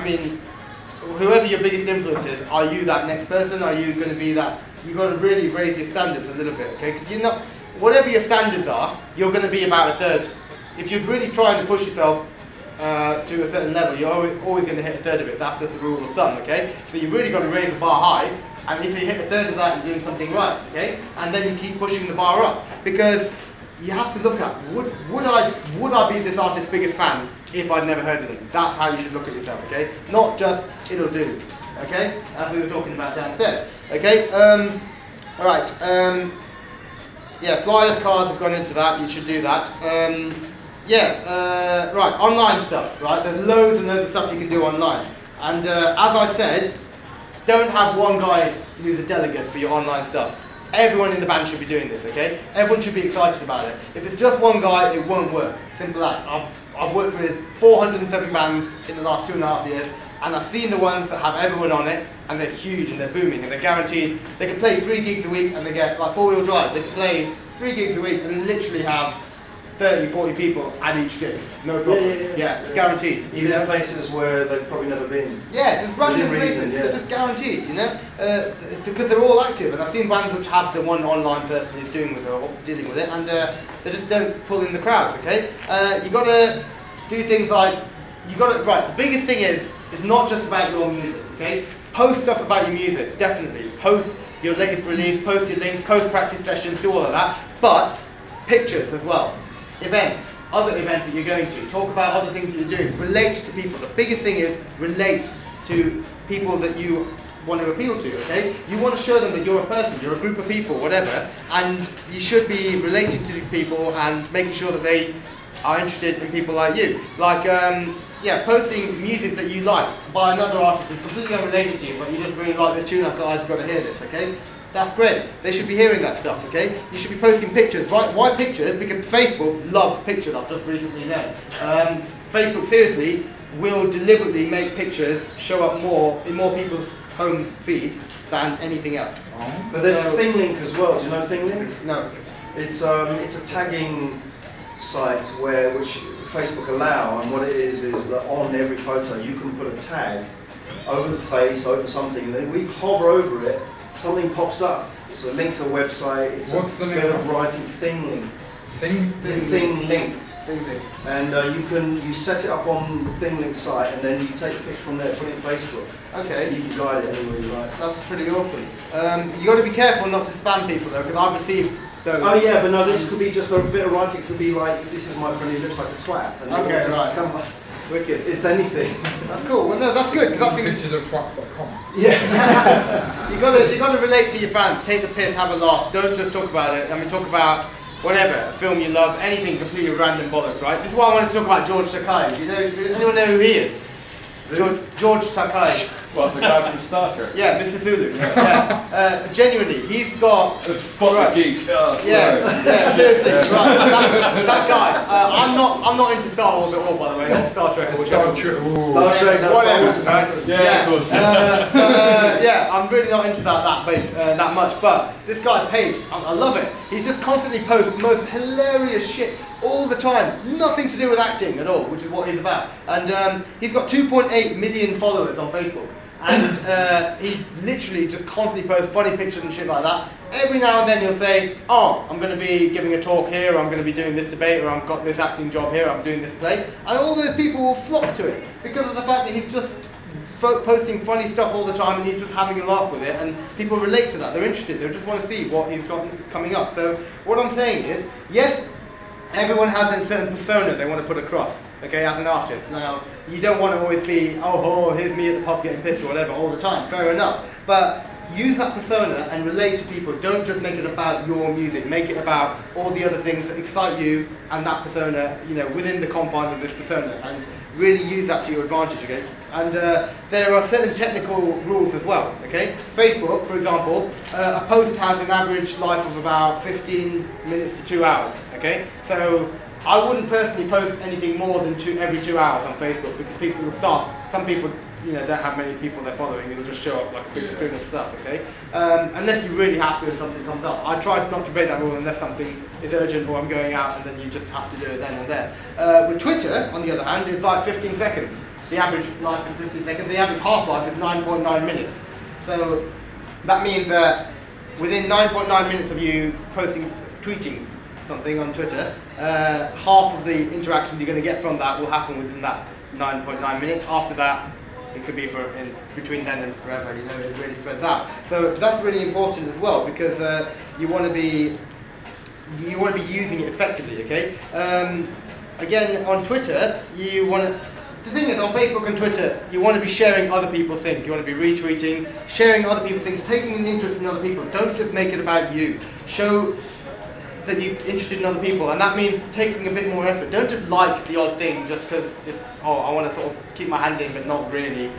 whoever your biggest influence is, are you that next person? Are you going to be that? You've got to really raise your standards a little bit, okay? Because you're not, whatever your standards are, you're going to be about a third. If you're really trying to push yourself to a certain level, you're always going to hit a third of it. That's just the rule of thumb, okay? So you've really got to raise the bar high, and if you hit a third of that, you're doing something right, okay? And then you keep pushing the bar up, because you have to look at, would I be this artist's biggest fan if I'd never heard of them? That's how you should look at yourself, okay? Not just, it'll do, okay? As we were talking about downstairs, okay? Alright, flyers, cards have gone into that, you should do that. Right, online stuff, right? There's loads and loads of stuff you can do online. And as I said, don't have one guy who's a delegate for your online stuff. Everyone in the band should be doing this, okay? Everyone should be excited about it. If it's just one guy, it won't work. Simple as. I've worked with 407 bands in the last 2.5 years, and I've seen the ones that have everyone on it, and they're huge and they're booming and they're guaranteed. They can play 3 gigs a week and they get like 4-wheel drive. They can play 3 gigs a week and literally have 30, 40 people at each gig, no problem. Yeah, guaranteed. Even in places where they've probably never been. Yeah, just random places, they're just guaranteed, it's because they're all active, and I've seen bands which have the one online person who's dealing with it, and they just don't pull in the crowds, okay? You got to do things like, the biggest thing is, it's not just about your music, okay? Post stuff about your music, definitely. Post your latest release, post your links, post practice sessions, do all of that, but pictures as well. Events, other events that you're going to, talk about other things that you're doing, relate to people. The biggest thing is relate to people that you want to appeal to, okay? You want to show them that you're a person, you're a group of people, whatever, and you should be relating to these people and making sure that they are interested in people like you. Like, posting music that you like by another artist who's completely unrelated to you, but you just really like this tune, guys, you've got to hear this, okay? That's great. They should be hearing that stuff, okay? You should be posting pictures, right? Why pictures? Because Facebook loves pictures, I've just recently learned. Facebook, seriously, will deliberately make pictures show up more in more people's home feed than anything else. But there's ThingLink as well. Do you know ThingLink? No. It's a tagging site which Facebook allow, and what it is that on every photo you can put a tag over the face, over something, and then we hover over it, something pops up. It's a link to a website, it's What's a the bit name of writing, ThingLink. ThingLink. And you set it up on the ThingLink site, and then you take a picture from there, put it on Facebook. Okay. You can guide it anywhere you like. That's pretty awesome. You got to be careful not to spam people though, because I've received those. Oh yeah, but no, this could be just a bit of writing. It could be like, this is my friend who looks like a twat. And Okay, just right. Come on. Wicked. It's anything. That's cool. Well, no, that's good. Because I think Pictures of twats.com. Yeah. you got to relate to your fans. Take the piss, have a laugh. Don't just talk about it. I mean, talk about whatever, a film you love, anything completely random bollocks, right? This is why I wanted to talk about George Takei. Anyone know who he is? George Takei. What, the guy from Star Trek? Yeah, Mr. Zulu. Yeah. Genuinely, he's got. Spot the geek. Oh, yeah, seriously, right. That guy. I'm not into Star Wars at all, by the way. Not Star Trek or Star whichever. Trek. Star Trek, that's Whatever, Star Wars. right? Yeah, of course. Yeah, I'm really not into that much. But this guy's page, I love it. He just constantly posts the most hilarious shit all the time. Nothing to do with acting at all, which is what he's about. And he's got 2.8 million followers on Facebook. And he literally just constantly posts funny pictures and shit like that. Every now and then he'll say, oh, I'm going to be giving a talk here, or I'm going to be doing this debate, or I've got this acting job here, I'm doing this play. And all those people will flock to it because of the fact that he's just posting funny stuff all the time, and he's just having a laugh with it, and people relate to that. They're interested. They just want to see what he's got coming up. So what I'm saying is, yes, everyone has a certain persona they want to put across, okay, as an artist. Now, you don't want to always be, oh, here's me at the pub getting pissed or whatever all the time. Fair enough. But use that persona and relate to people. Don't just make it about your music. Make it about all the other things that excite you and that persona, you know, within the confines of this persona. And really use that to your advantage, okay? And there are certain technical rules as well, okay? Facebook, for example, a post has an average life of about 15 minutes to 2 hours, okay? So I wouldn't personally post anything more than every 2 hours on Facebook, because people will start, some people, you know, don't have many people they're following, it'll just show up like a big screen of stuff, okay? Unless you really have to and something comes up. I try not to break that rule unless something is urgent or I'm going out, and then you just have to do it then and there. With Twitter, on the other hand, it's like 15 seconds. The average life is 15 seconds, the average half-life is 9.9 minutes. So that means that within 9.9 minutes of you tweeting something on Twitter, half of the interactions you're going to get from that will happen within that 9.9 minutes. After that, it could be in between then and forever, you know, it really spreads out. So that's really important as well, because you want to be using it effectively, okay? Again, on Twitter, the thing is, on Facebook and Twitter, you want to be sharing other people's things. You want to be retweeting, sharing other people's things, taking an interest in other people. Don't just make it about you. Show that you're interested in other people, and that means taking a bit more effort. Don't just like the odd thing just because I want to sort of keep my hand in but not really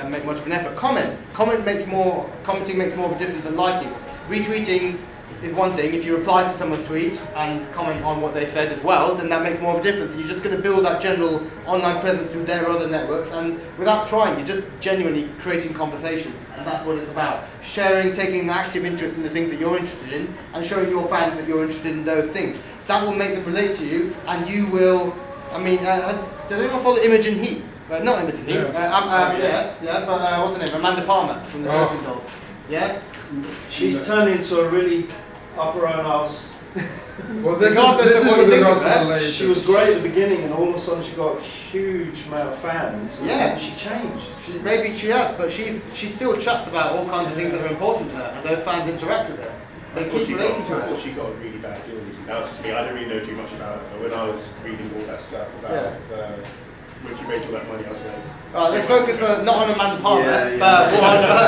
make much of an effort. Commenting makes more of a difference than liking. Retweeting is one thing. If you reply to someone's tweet and comment on what they said as well, then that makes more of a difference. You're just going to build that general online presence through their other networks, and without trying, you're just genuinely creating conversations, and that's what it's about. Sharing, taking an active interest in the things that you're interested in, and showing your fans that you're interested in those things. That will make them relate to you, and you will, I mean, does anyone follow Imogen Heap? Not Imogen Heap, but what's her name? Amanda Palmer from the Joking Dolls. Yeah? She's turned into a really upper own ass. Well, this is with regards to the latest. She was great at the beginning, and all of a sudden she got a huge amount of fans. Yeah, and she changed. Maybe she has, but she still chats about all kinds of things that are important to her, and those fans interact with her. They keep relating to her. She got a really bad deal. That was just me. I don't really know too much about her. When I was reading all that stuff about when she made all that money, I was like, alright, let's focus not on Amanda Palmer, but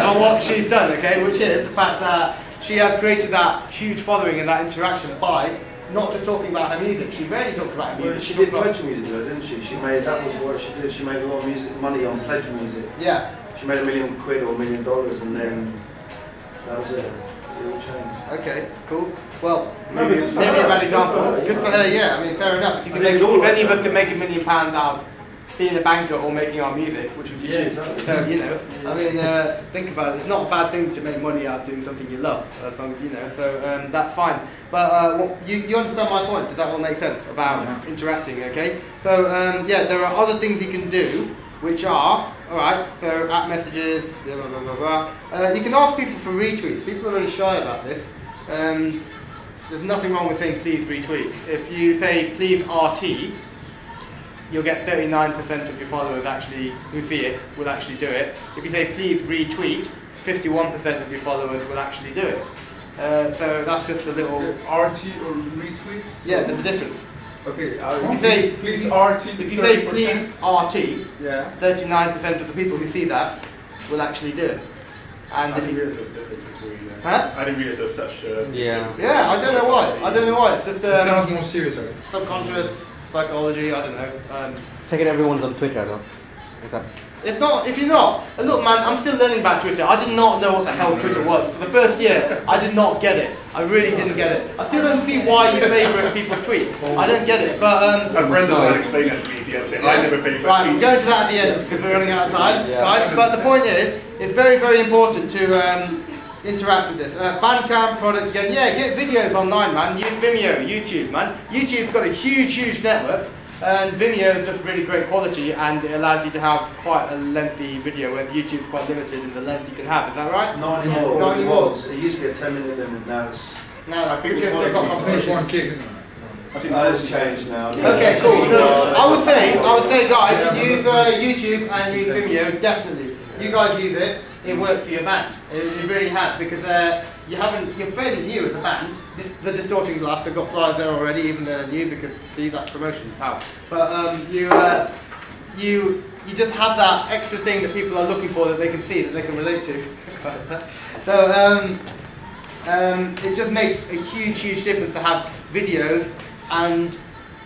on what she's done, okay? Which is the fact that she has created that huge following and that interaction by not just talking about her music. She rarely talks about her music. Well, she did pledge music though, didn't she? That was what she did. She made a lot of money on pledge music. Yeah. She made $1 million or $1 million, and then that was it. It all changed. Okay, cool. Well, maybe a bad example. Good for her, yeah. I mean, fair enough. If any of us could make £1 million out of being a banker or making our music, which would you choose? Exactly. So, you know, I mean, think about it. It's not a bad thing to make money out of doing something you love, you know, so that's fine. But you understand my point. Does that all make sense about interacting, okay? So, yeah, there are other things you can do, which are, alright, so at messages, blah, blah, blah, blah, blah. You can ask people for retweets. People are really shy about this. there's nothing wrong with saying please retweet. If you say please RT, you'll get 39% of your followers actually who see it will actually do it. If you say please retweet, 51% of your followers will actually do it. So that's just a little... RT or retweet? Yeah, there's a difference. Okay, if you say please RT, if you say please RT, yeah, 39% of the people who see that will actually do it. And I if didn't you, realise there was a difference between huh? I didn't realise there was such Yeah. Yeah, I don't know why. I don't know why. It's just It sounds more serious. I think. subconscious psychology. I don't know. Take it everyone's on Twitter though. That's If you're not, look man, I'm still learning about Twitter. I did not know what the hell Twitter was. For the first year, I did not get it. I really didn't get it. I still don't see why you favourite people's tweets. I don't get it, but a friend of mine explained that to me the other day. I never paid right, I'm going to that at the end because we're running out of time. Yeah. Right, but the point is, it's very, very important to interact with this. Bandcamp products again. Yeah, get videos online, man. Use Vimeo, YouTube, man. YouTube's got a huge, huge network. And Vimeo is just really great quality, and it allows you to have quite a lengthy video, whereas YouTube's quite limited in the length you can have. Is that right? Not anymore. Not anymore. It used to be a 10-minute limit, now it's... No, I think because it's they've got quality. I think it's competition. 1 gig, isn't it? It's changed now. Okay, cool. So I would say, guys, use YouTube and use Vimeo definitely. You guys use it. It works for your band. It really has, because you're fairly new as a band. The Distorting Glass, they've got flyers there already, even though they're new, because see, that's promotion power. But you just have that extra thing that people are looking for, that they can see, that they can relate to. So it just makes a huge, huge difference to have videos, and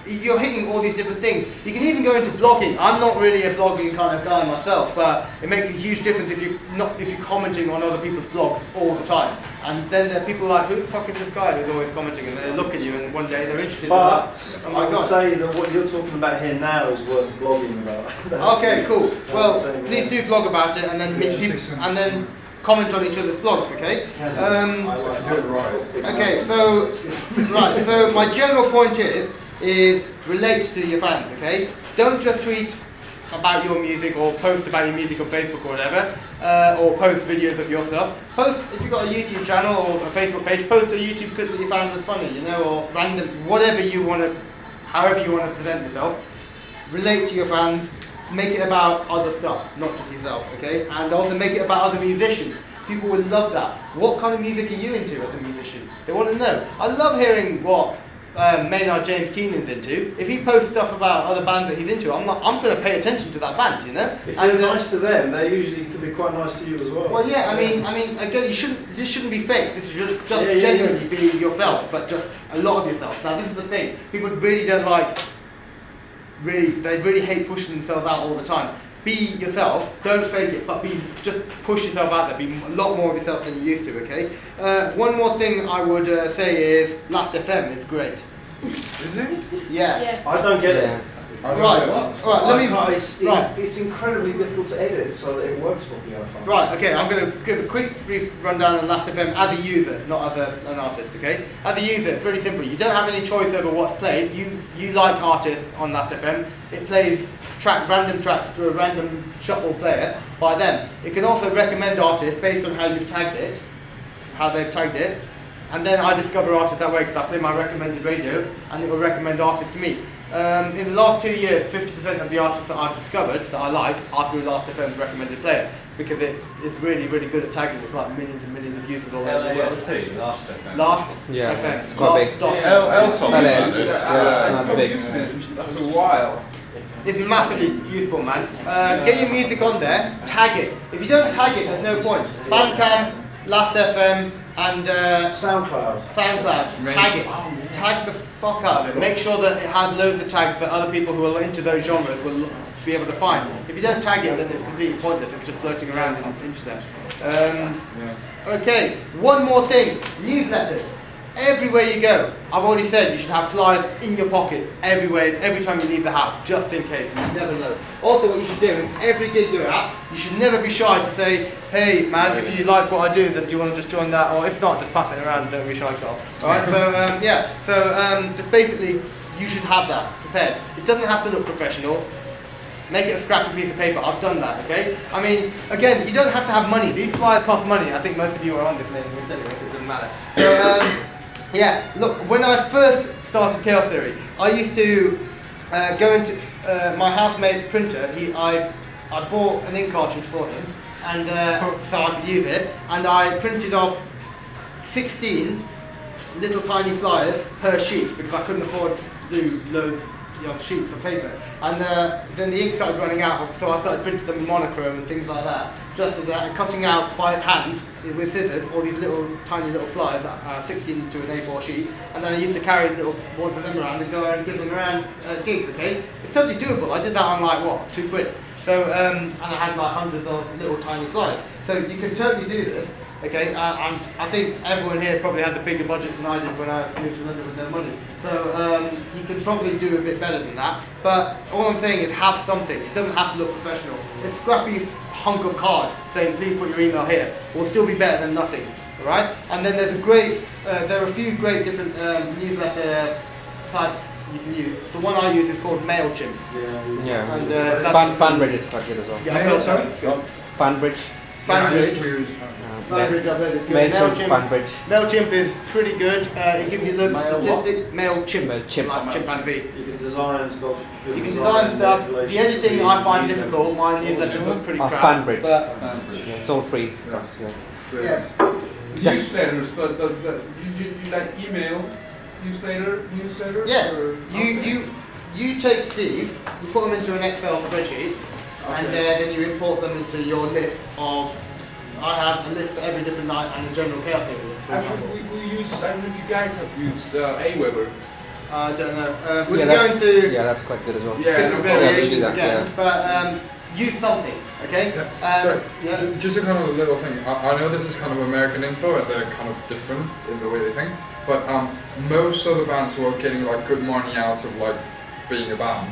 you're hitting all these different things. You can even go into blogging. I'm not really a blogging kind of guy myself, but it makes a huge difference if you're commenting on other people's blogs all the time. And then there are people like, who the fuck is this guy who's always commenting? And they look at you, and one day they're interested in that. Oh my I would God. say that what you're talking about here now is worth blogging about. Okay, cool. Well, the thing, please yeah. do blog about it, and then meet people, and then comment on each other's blogs. Okay. If you do it right. Okay. So my general point is relate to your fans. Okay. Don't just tweet about your music or post about your music on Facebook or whatever, or post videos of your stuff. Post, if you've got a YouTube channel or a Facebook page, post a YouTube clip that you found was funny, or random, whatever you want to, however you want to present yourself. Relate to your fans, make it about other stuff, not just yourself, okay? And also make it about other musicians. People will love that. What kind of music are you into as a musician? They want to know. I love hearing what Maynard James Keenan's into. If he posts stuff about other bands that he's into, I'm going to pay attention to that band, If they're nice to them, they usually can be quite nice to you as well. Well, yeah, I mean, again, this shouldn't be fake. This is just genuinely be yourself, but just a lot of yourself. Now, this is the thing. People really don't like, they really hate pushing themselves out all the time. Be yourself, don't fake it, but just push yourself out there. Be a lot more of yourself than you used to, okay? One more thing I would say is Last FM is great. Is it? Yeah. Yes. I don't get it. It's incredibly difficult to edit so that it works properly, I find. Right, okay, I'm going to give a quick, brief rundown on Last FM as a user, not as an artist, okay? As a user, it's really simple. You don't have any choice over what's played. You like artists on Last FM. It plays random tracks through a random shuffle player by them. It can also recommend artists based on how you've tagged it, how they've tagged it. And then I discover artists that way because I play my recommended radio, and it will recommend artists to me. In the last 2 years, 50% of the artists that I've discovered that I like are through Last FM's recommended player, because it is really, really good at tagging. It's like millions and millions of users all over the world. Last FM. Last Yeah, FM. it's quite big. That's big. After a while. It's massively useful, man. Get your music on there, tag it. If you don't tag it, there's no point. Bandcamp, Last FM, and SoundCloud. Tag it. Tag the fuck out of it. Make sure that it has loads of tags that other people who are into those genres will be able to find. If you don't tag it, then it's completely pointless. It's just floating around in internet. Okay, one more thing. Newsletters. Everywhere you go. I've already said you should have flyers in your pocket everywhere, every time you leave the house, just in case. You never know. Also, what you should do is every gig you're at, you should never be shy to say, hey man, if you like what I do, then do you want to just join that? Or if not, just pass it around, don't be shy, Carl. Alright, so just basically, you should have that prepared. It doesn't have to look professional. Make it a scrappy piece of paper. I've done that, okay? I mean, again, you don't have to have money. These flyers cost money. I think most of you are on this mailing list anyway, so it doesn't matter. So, Yeah, look, when I first started Chaos Theory, I used to go into my housemate's printer. I bought an ink cartridge for him, and so I could use it, and I printed off 16 little tiny flyers per sheet because I couldn't afford to do loads of sheets of paper. And then the ink started running out, so I started printing them in monochrome and things like that, just for that, and cutting out by hand with scissors all these tiny little flyers, 16 to an A4 sheet, and then I used to carry little boards of them around and go and give them around gigs, okay? It's totally doable. I did that on like, what, £2? So, and I had like hundreds of little tiny flyers. So you can totally do this. Okay, and I think everyone here probably has a bigger budget than I did when I moved to London with no money. So you can probably do a bit better than that. But all I'm saying is have something. It doesn't have to look professional. A scrappy hunk of card saying please put your email here will still be better than nothing. All right? And then there's there are a few great different newsletter sites you can use. The one I use is called MailChimp. Yeah. And Fanbridge is quite good as well. Yeah, I've heard of it. Fanbridge. Fanbridge. Fanbridge, I've heard is good. Fanbridge. MailChimp is pretty good. It gives you loads of statistics. MailChimp. MailChimp. Like chimpanzee. You can design stuff. You can design stuff. The editing I find difficult. My newsletters look pretty crap. Fanbridge. But Yeah, it's all free stuff. Yeah. yeah. Newsletters, but you like email newsletter? Yeah. Or You take these, you put them into an Excel spreadsheet, and then you import them into your list of. I have a list for every different night and a general chaos theory. Actually, we use. I don't know if you guys have used Aweber. I don't know. We Yeah, can go into yeah, that's quite good as well. Yeah, different no problem. variations Yeah, we do that, again, but use something, okay? Sorry, Yeah. just a kind of little thing. I know this is kind of American info and they're kind of different in the way they think, but most of the bands who are getting like good money out of like being a band,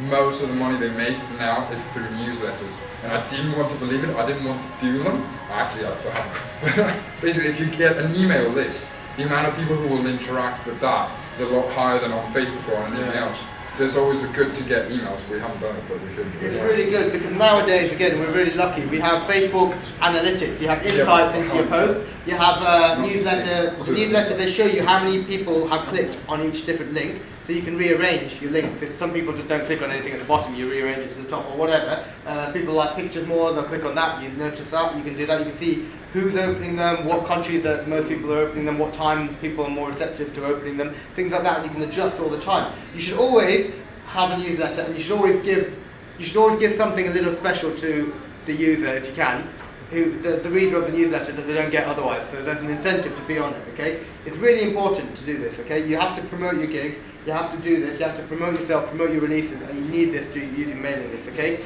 most of the money they make now is through newsletters. And I didn't want to believe it, I didn't want to do them. Actually, I still haven't. Basically, if you get an email list, the amount of people who will interact with that is a lot higher than on Facebook or on anything else. So it's always good to get emails. We haven't done it, but we should. It's really good because nowadays, again, we're really lucky. We have Facebook analytics. You have insights into your post. You have newsletter. The newsletter, they show you how many people have clicked on each different link. So you can rearrange your links. If some people just don't click on anything at the bottom, you rearrange it to the top or whatever. People like pictures more, they'll click on that. You notice that. You can do that. You can see who's opening them, what countries that most people are opening them, what time people are more receptive to opening them, things like that. And you can adjust all the time. You should always have a newsletter, and you should always give something a little special to the user if you can, the reader of the newsletter that they don't get otherwise. So there's an incentive to be on it. Okay, it's really important to do this. Okay, you have to promote your gig. You have to do this, you have to promote yourself, promote your releases, and you need this using mailing lists, okay?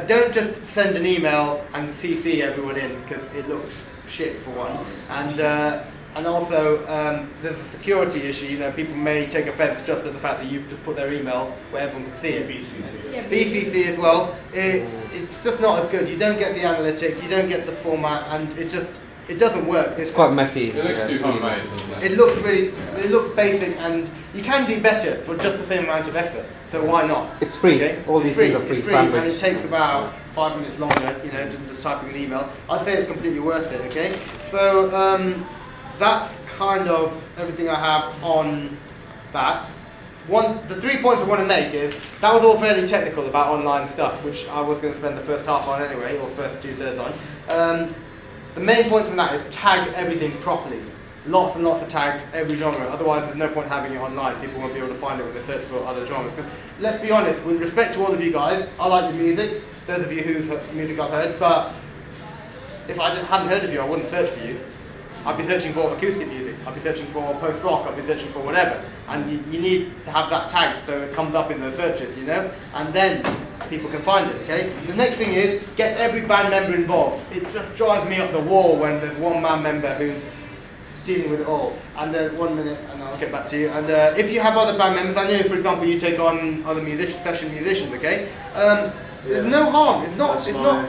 Don't just send an email and CC everyone in, because it looks shit for one. And also, there's a security issue, you know, people may take offence just at the fact that you've just put their email where everyone can see it. BCC. Yeah, BCC as well. It's just not as good. You don't get the analytics, you don't get the format, and it doesn't work. It's quite messy. It looks too homemade, doesn't it? It looks basic, and you can do better for just the same amount of effort. So why not? It's free. Okay? All these things are free. It's free, and it takes about 5 minutes longer, you know, than just typing an email. I'd say it's completely worth it. Okay. So that's kind of everything I have on that. The 3 points I want to make is that was all fairly technical about online stuff, which I was going to spend the first half on anyway, or first 2/3 on. The main point from that is tag everything properly. Lots and lots of tags, every genre. Otherwise, there's no point having it online. People won't be able to find it when they search for other genres. Because let's be honest, with respect to all of you guys, I like your music. Those of you whose music I've heard, but if I hadn't heard of you, I wouldn't search for you. I'd be searching for acoustic music. I'd be searching for post-rock. I'd be searching for whatever. And you need to have that tag so it comes up in those searches, you know? And then people can find it, okay? The next thing is, get every band member involved. It just drives me up the wall when there's one band member who's dealing with it all. And then 1 minute, and I'll get back to you. And if you have other band members, I know, for example, you take on other session musicians, okay? There's no harm. It's not.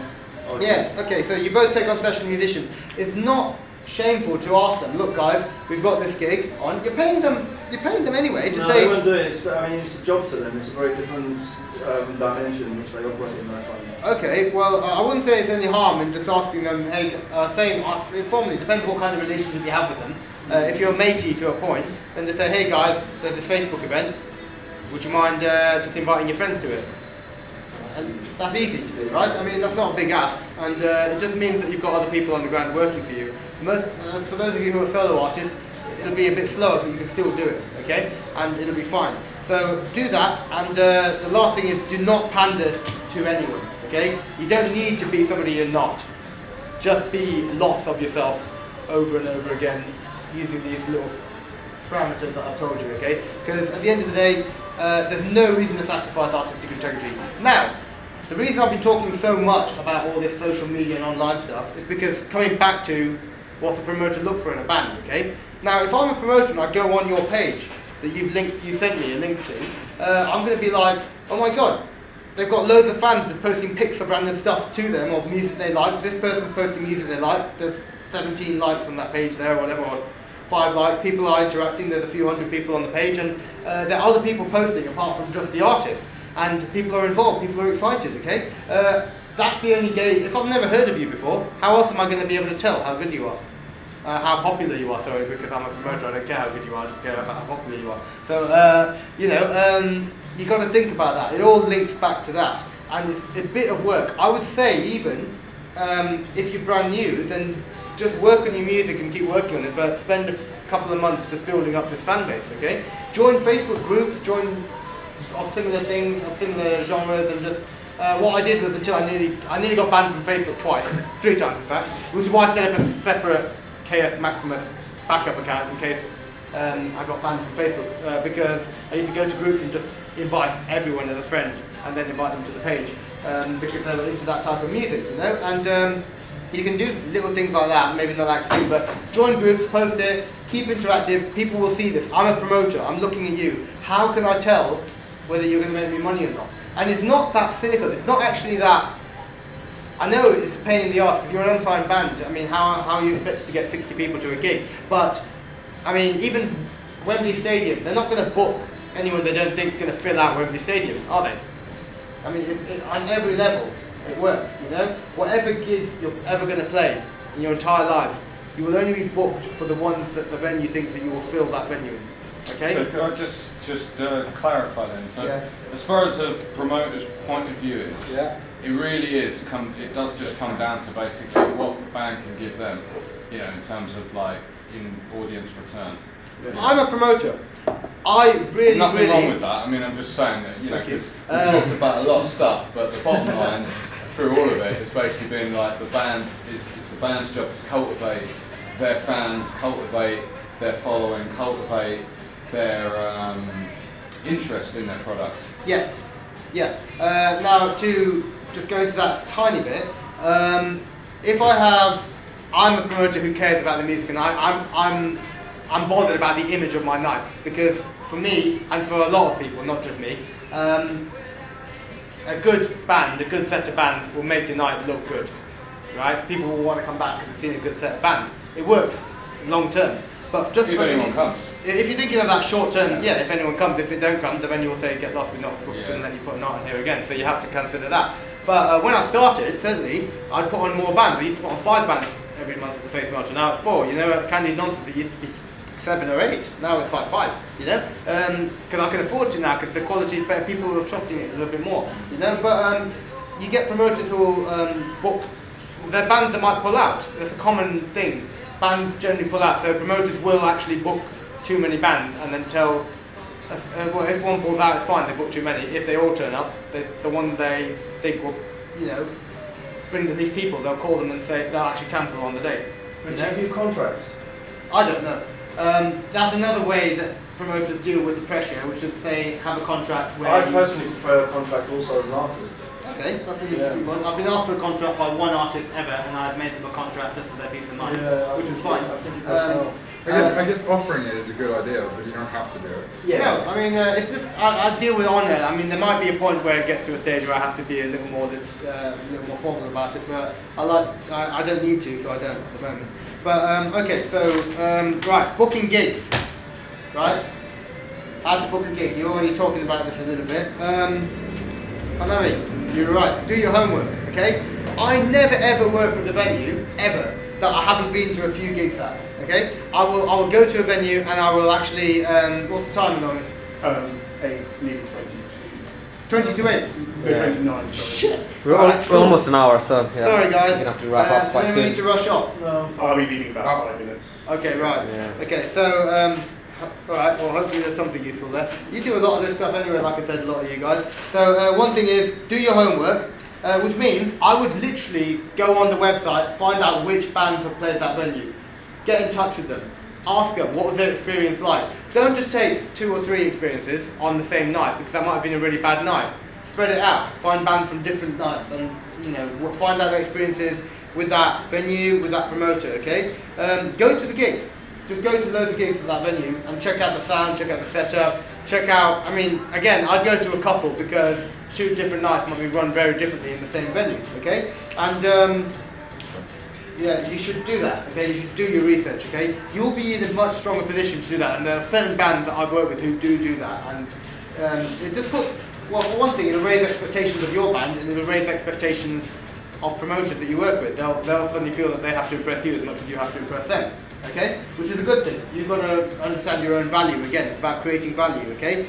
Yeah. Okay. So you both take on session musicians. It's not shameful to ask them, look guys, we've got this gig on. You're paying them anyway to say. They won't do it. It's a job to them. It's a very different dimension in which they operate in. I find. Okay, well, I wouldn't say there's any harm in just asking them, hey, informally, depends what kind of relationship you have with them. If you're matey to a point, then just say, hey guys, there's this Facebook event, would you mind just inviting your friends to it? And that's easy to do, right? I mean, that's not a big ask, and it just means that you've got other people on the ground working for you. For those of you who are solo artists, it'll be a bit slower, but you can still do it, okay? And it'll be fine. So do that, and the last thing is do not pander to anyone, okay? You don't need to be somebody you're not. Just be lots of yourself over and over again using these little parameters that I've told you, okay? Because at the end of the day, there's no reason to sacrifice artistic integrity. Now, the reason I've been talking so much about all this social media and online stuff is because coming back to what's a promoter look for in a band, okay? Now, if I'm a promoter and I go on your page that you sent me a link to, I'm going to be like, oh my god, they've got loads of fans just posting pics of random stuff to them of music they like. This person's posting music they like. There's 17 likes on that page there, or whatever, or 5 likes. People are interacting. There's a few hundred people on the page, and there are other people posting apart from just the artist. And people are involved. People are excited. Okay, that's the only gauge. If I've never heard of you before, how else am I going to be able to tell how good you are? How popular you are, sorry, because I'm a promoter, I don't care how good you are, I just care about how popular you are. So, you've got to think about that. It all links back to that. And it's a bit of work. I would say even, if you're brand new, then just work on your music and keep working on it, but spend a couple of months just building up this fan base, okay? Join Facebook groups, join of similar things, of similar genres, and just, what I did was until I nearly got banned from Facebook twice, 3 times in fact, which is why I set up a separate KS Maximus backup account in case I got banned from Facebook, because I used to go to groups and just invite everyone as a friend and then invite them to the page because they were into that type of music, you know. And you can do little things like that, maybe not that extreme, but join groups, post it, keep interactive. People will see this. I'm a promoter. I'm looking at you. How can I tell whether you're going to make me money or not? And it's not that cynical. It's not actually that. I know it's a pain in the arse because you're an unsigned band. I mean, how are you expected to get 60 people to a gig? But, I mean, even Wembley Stadium, they're not going to book anyone they don't think is going to fill out Wembley Stadium, are they? I mean, on every level, it works, you know? Whatever gig you're ever going to play in your entire life, you will only be booked for the ones that the venue thinks that you will fill that venue in. Okay? So could I just clarify then? So Yeah. as far as a promoter's point of view is, Yeah. it really is, it does just come down to basically what the band can give them, you know, in terms of like, in audience return. I'm a promoter. I really, Nothing really... wrong with that. I mean, I'm just saying that, you know, Thank you. because we talked about a lot of stuff, but the bottom line through all of it has basically been like the band, it's the band's job to cultivate their fans, cultivate their following, cultivate their interest in their products. Yes, yeah. Now to just go into that tiny bit, if I'm a promoter who cares about the music, and I'm bothered about the image of my night, because for me and for a lot of people, not just me, a good band, a good set of bands will make your night look good, right? People will want to come back because they've seen a good set of bands. It works long term, but just if anyone comes. If you're thinking of that short term, yeah, if anyone comes. If it don't come, the venue will say get lost, we're not going to let you put an art on here again. So you have to consider that. But when I started, certainly, I'd put on more bands. I used to put on 5 bands every month at the Face March, and now it's 4. You know, at Candy Nonsense it used to be 7 or 8. Now it's like 5. You know, because I can afford to now because the quality is better. People are trusting it a little bit more. You know, but you get promoters who will book their bands that might pull out. That's a common thing. Bands generally pull out, so promoters will actually book too many bands and then tell, well, if one pulls out, it's fine, they book too many. If they all turn up, the one they think will, you know, bring the least people, they'll call them and say they'll actually cancel on the day. But do you have your contracts? I don't know. That's another way that promoters deal with the pressure, which is say have a contract where I personally prefer a contract also as an artist. Okay, that's an interesting one. I've been asked for a contract by one artist ever, and I've made them a contract just for their peace of mind, which was fine. I think it does help. I guess offering it is a good idea, but you don't have to do it. Yeah. No, I mean, it's just I deal with honour. I mean, there might be a point where it gets to a stage where I have to be a little more formal about it, but I don't need to, so I don't at the moment. But okay, so right, booking gigs, right? How to book a gig? You're already talking about this a little bit. Hanami, you're right. Do your homework, okay? I never ever work with a venue ever that I haven't been to a few gigs at. Okay, I will go to a venue and I will actually. What's the time on it? 8, 20 to 8. Yeah. 29. Shit. We're, Right, we're almost an hour, so yeah, Sorry guys. we're gonna have to wrap up quite then we soon. need to rush off. No. I'll be leaving about 5 minutes. Okay, right. Yeah. Okay, so alright, well hopefully there's something useful there. You do a lot of this stuff anyway, like I said, a lot of you guys. So one thing is, do your homework, which means I would literally go on the website, find out which bands have played that venue, get in touch with them, ask them what was their experience like. Don't just take 2 or 3 experiences on the same night, because that might have been a really bad night. Spread it out, find bands from different nights, and find out their experiences with that venue, with that promoter, okay? Go to the gigs. Just go to loads of gigs at that venue and check out the sound, check out the setup, check out, I mean, again, I'd go to a couple because 2 different nights might be run very differently in the same venue, okay? And yeah, you should do that, okay? You should do your research, okay? You'll be in a much stronger position to do that, and there are certain bands that I've worked with who do that, and it just puts, well, for one thing, it'll raise expectations of your band, and it'll raise expectations of promoters that you work with. They'll suddenly feel that they have to impress you as much as you have to impress them, okay? Which is a good thing. You've got to understand your own value. Again, it's about creating value, okay?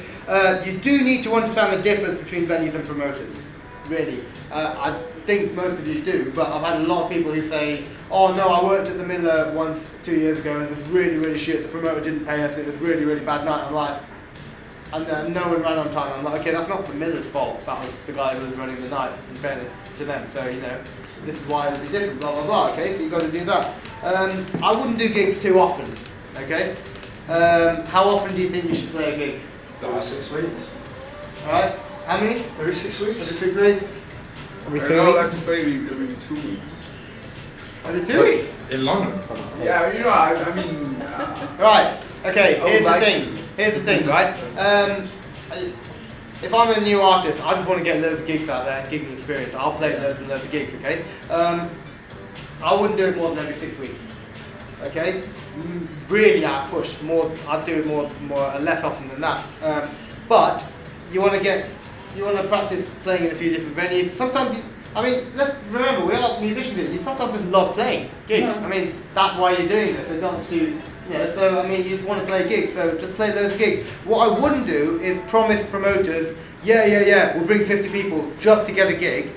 You do need to understand the difference between venues and promoters, really. I think most of you do, but I've had a lot of people who say, oh no, I worked at the Miller once 2 years ago and it was really, really shit, the promoter didn't pay us, it was really, really bad night. I'm like, and no one ran on time. I'm like, okay, that's not the Miller's fault, that was the guy who was running the night, in fairness to them. So, this is why it'll be different, blah, blah, blah, okay? So you've got to do that. I wouldn't do gigs too often, okay? How often do you think you should play a gig? Every 6 weeks. Alright, how many? Every 6 weeks. Every 6 weeks? Every I 3 know, like weeks? every 2 weeks. Every 2 weeks? In London. Yeah, I mean. Right, okay, I here's would like the thing. Here's the thing, right? If I'm a new artist, I just want to get loads of gigs out there and gigging experience. I'll play loads and loads of gigs, okay? I wouldn't do it more than every 6 weeks, okay? Really, I'd push more. I'd do it more less often than that. But you want to practice playing in a few different venues. Sometimes, let's remember, we are musicians here. You sometimes just love playing gigs. Yeah. I mean, that's why you're doing this. It's not to, you just want to play gigs, so just play loads of gigs. What I wouldn't do is promise promoters, yeah, we'll bring 50 people just to get a gig,